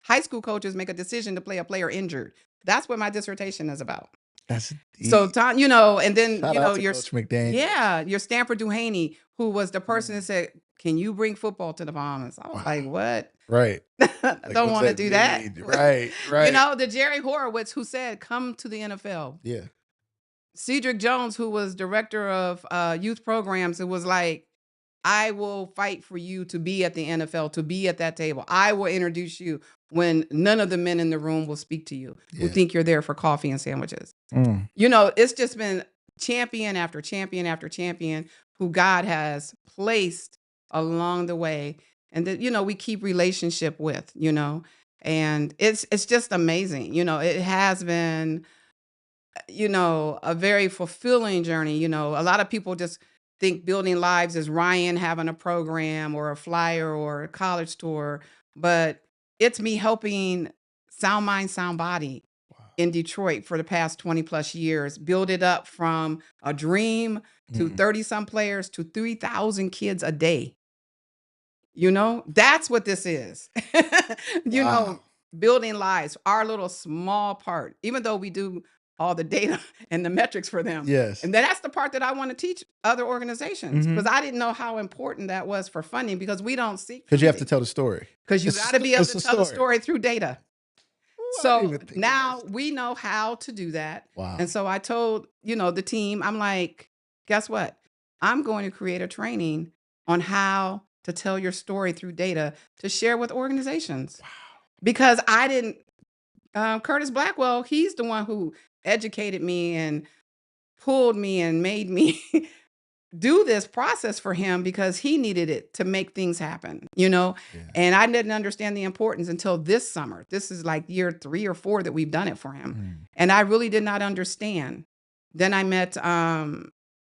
high school coaches make a decision to play a player injured? That's what my dissertation is about.
That's
so Tom, and then
Shout out to
your
Coach McDaniel.
your Stanford Duhaney, who was the person that said, "Can you bring football to the Bahamas?" I was like, "What?"
Right.
I don't want to do that.
Right.
The Jerry Horowitz who said, "Come to the NFL."
Yeah.
Cedric Jones, who was director of youth programs, it was like, I will fight for you to be at the NFL, to be at that table. I will introduce you when none of the men in the room will speak to you who think you're there for coffee and sandwiches. It's just been champion after champion after champion who God has placed along the way and that, we keep relationship with, and it's just amazing. It has been, a very fulfilling journey. A lot of people just think building lives is Ryan having a program or a flyer or a college tour, but it's me helping Sound Mind, Sound Body in Detroit for the past 20 plus years, build it up from a dream to 30 some players to 3,000 kids a day. That's what this is. Building lives, our little small part, even though we do all the data and the metrics for them.
Yes.
And that's the part that I want to teach other organizations because I didn't know how important that was for funding because we don't seek.
Because you have to tell the story.
Because you got to be able to tell the story through data. So now we know how to do that.
Wow.
And so I told, the team, I'm like, guess what? I'm going to create a training on how to tell your story through data to share with organizations.
Wow.
Because I didn't, Curtis Blackwell, he's the one who educated me and pulled me and made me do this process for him because he needed it to make things happen, and I didn't understand the importance until this summer. This is like year 3 or 4 that we've done it for him. And I really did not understand. Then I met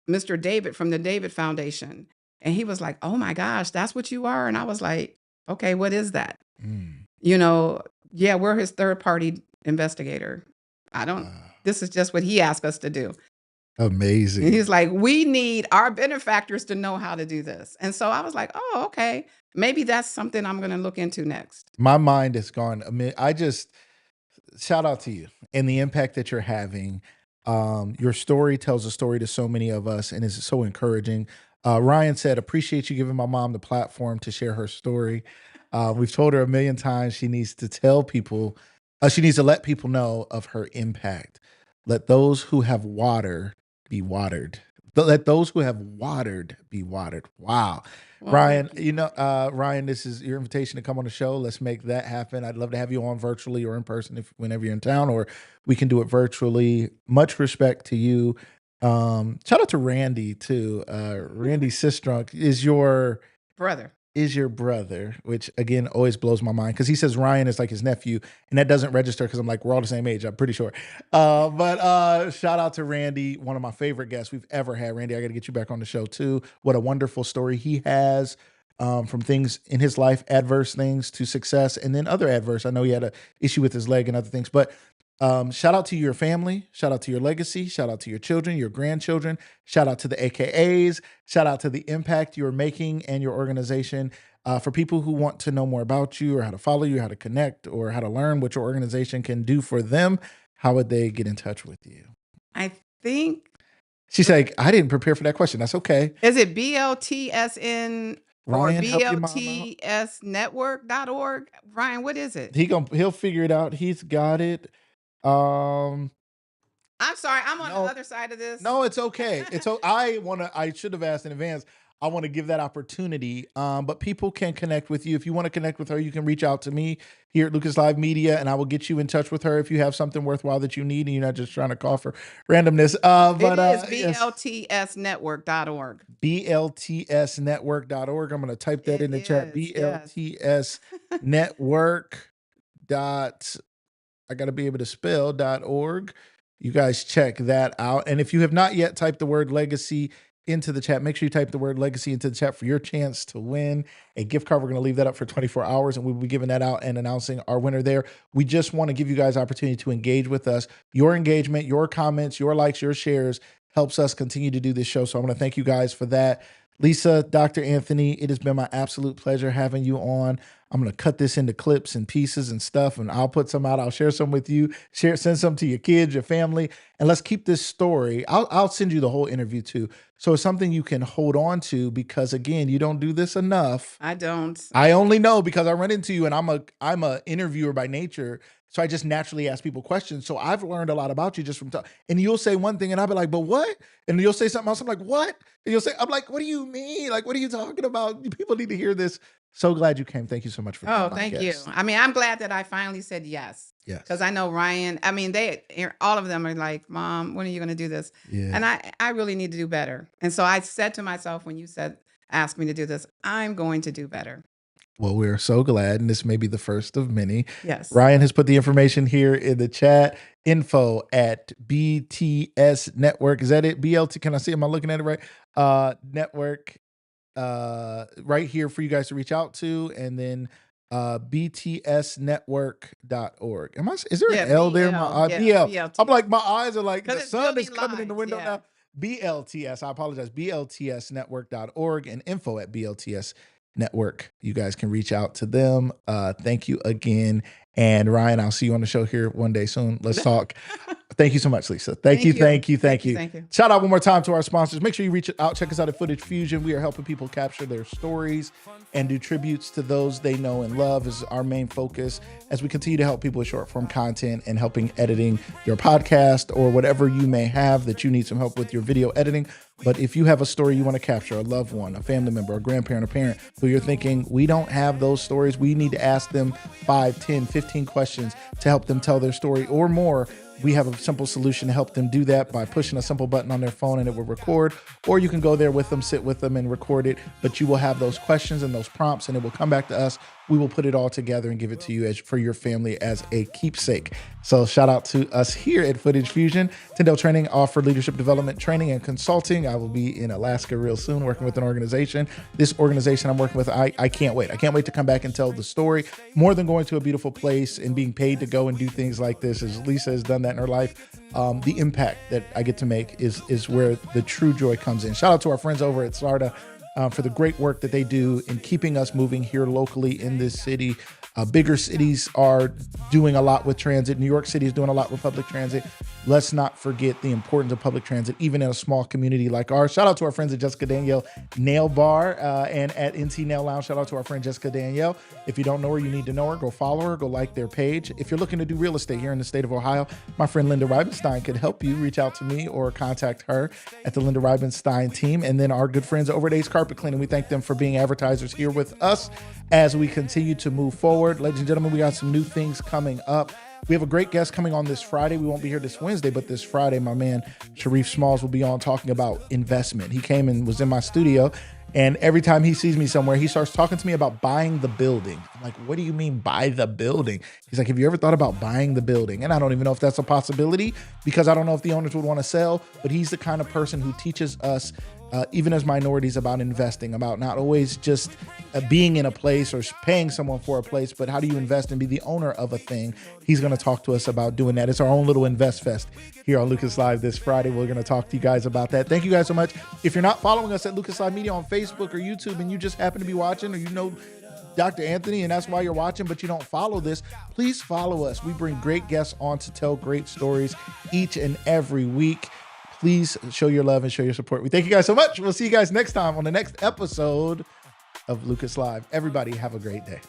Mr. David from the David Foundation. And he was like, oh my gosh, that's what you are. And I was like, okay, what is that?
Mm.
You know, yeah, we're his third party investigator. I don't, this is just what he asked us to do.
Amazing.
And he's like, we need our benefactors to know how to do this. And so I was like, oh, okay. Maybe that's something I'm going to look into next.
My mind is gone. I mean, shout out to you and the impact that you're having. Your story tells a story to so many of us and is so encouraging. Ryan said, appreciate you giving my mom the platform to share her story. We've told her a million times she needs to tell people, she needs to let people know of her impact. Let those who have water be watered. Let those who have watered be watered. Wow.
Well,
Ryan,
thank you.
Ryan, this is your invitation to come on the show. Let's make that happen. I'd love to have you on virtually or in person whenever you're in town, or we can do it virtually. Much respect to you. Shout out to Randy too. Randy Sistrunk is your
Brother.
which again always blows my mind because he says Ryan is like his nephew, and that doesn't register because I'm like, we're all the same age, I'm pretty sure. But shout out to Randy, one of my favorite guests we've ever had. Randy, I got to get you back on the show too. What a wonderful story he has, from things in his life, adverse things to success, and then other adverse. I know he had an issue with his leg and other things, but shout out to your family, shout out to your legacy, shout out to your children, your grandchildren, shout out to the AKAs, shout out to the impact you're making and your organization. For people who want to know more about you or how to follow you, how to connect, or how to learn what your organization can do for them, how would they get in touch with you?
I think.
She's like, I didn't prepare for that question. That's okay.
Is it BLTSN or
Ryan, help your mom out.
BLTSnetwork.org? Ryan, what is it?
He'll figure it out. He's got it.
I'm sorry, I'm on the other side of this.
No, it's okay. I should have asked in advance. I want to give that opportunity. But people can connect with you. If you want to connect with her, you can reach out to me here at Lucas Live Media, and I will get you in touch with her if you have something worthwhile that you need and you're not just trying to call for randomness.
It is BLTSnetwork.org.
BLTSnetwork.org. I'm going to type that in the chat. BLTSnetwork. I got to be able to spell .org. You guys check that out. And if you have not yet typed the word legacy into the chat, make sure you type the word legacy into the chat for your chance to win a gift card. We're going to leave that up for 24 hours and we'll be giving that out and announcing our winner there. We just want to give you guys opportunity to engage with us. Your engagement, your comments, your likes, your shares helps us continue to do this show. So I want to thank you guys for that. Lisa, Dr. Anthony, it has been my absolute pleasure having you on. I'm going to cut this into clips and pieces and stuff, and I'll put some out. I'll share some with you, send some to your kids, your family, and let's keep this story. I'll send you the whole interview too. So it's something you can hold on to because, again, you don't do this enough.
I don't.
I only know because I run into you, and I'm a interviewer by nature. So I just naturally ask people questions. So I've learned a lot about you just from talking. And you'll say one thing and I'll be like, but what? And you'll say something else. I'm like, what? And you'll say, I'm like, what do you mean? Like, what are you talking about? People need to hear this. So glad you came. Thank you so much for coming.
Oh, thank you. I mean, I'm glad that I finally said yes.
Yes.
Because I know Ryan, I mean, all of them are like, Mom, when are you going to do this?
Yeah.
And I really need to do better. And so I said to myself, when you ask me to do this, I'm going to do better.
Well, we're so glad, and this may be the first of many.
Yes.
Ryan has put the information here in the chat. Info at BTS Network. Is that it? BLT. Can I see? Am I looking at it right? Network. Right here for you guys to reach out to, and then btsnetwork.org. Is there an L there? BL. I'm like, my eyes are like, the sun is coming in the window now. BLTS. I apologize. BLTSnetwork.org and info at BLTS Network. You guys can reach out to them. Thank you again. And Ryan, I'll see you on the show here one day soon. Let's talk. Thank you so much, Lisa. Thank you. Shout out one more time to our sponsors. Make sure you reach out. Check us out at Footage Fusion. We are helping people capture their stories and do tributes to those they know and love is our main focus as we continue to help people with short form content and helping editing your podcast or whatever you may have that you need some help with your video editing. But if you have a story you want to capture, a loved one, a family member, a grandparent, a parent, who you're thinking, we don't have those stories, we need to ask them 5, 10, 15 questions to help them tell their story or more, we have a simple solution to help them do that by pushing a simple button on their phone and it will record, or you can go there with them, sit with them and record it. But you will have those questions and those prompts and it will come back to us. We will put it all together and give it to you for your family as a keepsake. So shout out to us here at Footage Fusion. Tyndale Training offer leadership development training and consulting. I will be in Alaska real soon working with an organization. This organization I'm working with, I can't wait. I can't wait to come back and tell the story. More than going to a beautiful place and being paid to go and do things like this, as Lisa has done that in her life, the impact that I get to make is where the true joy comes in. Shout out to our friends over at SARTA for the great work that they do in keeping us moving here locally in this city. Bigger cities are doing a lot with transit. New York City is doing a lot with public transit. Let's not forget the importance of public transit, even in a small community like ours. Shout out to our friends at Jessica Danielle Nail Bar and at NC Nail Lounge. Shout out to our friend Jessica Danielle. If you don't know her, you need to know her. Go follow her. Go like their page. If you're looking to do real estate here in the state of Ohio, my friend Linda Reibenstein could help you. Reach out to me or contact her at the Linda Reibenstein team. And then our good friends over at Ace Carpet Cleaning. We thank them for being advertisers here with us as we continue to move forward. Ladies and gentlemen, we got some new things coming up. We have a great guest coming on this Friday. We won't be here this Wednesday, but this Friday, my man, Sharif Smalls, will be on talking about investment. He came and was in my studio, and every time he sees me somewhere, he starts talking to me about buying the building. I'm like, what do you mean buy the building? He's like, have you ever thought about buying the building? And I don't even know if that's a possibility because I don't know if the owners would want to sell, but he's the kind of person who teaches us even as minorities, about investing, about not always just being in a place or paying someone for a place, but how do you invest and be the owner of a thing? He's going to talk to us about doing that. It's our own little Invest Fest here on Lucas Live this Friday. We're going to talk to you guys about that. Thank you guys so much. If you're not following us at Lucas Live Media on Facebook or YouTube and you just happen to be watching, or you know Dr. Anthony and that's why you're watching, but you don't follow this, please follow us. We bring great guests on to tell great stories each and every week. Please show your love and show your support. We thank you guys so much. We'll see you guys next time on the next episode of Lucas Live. Everybody have a great day.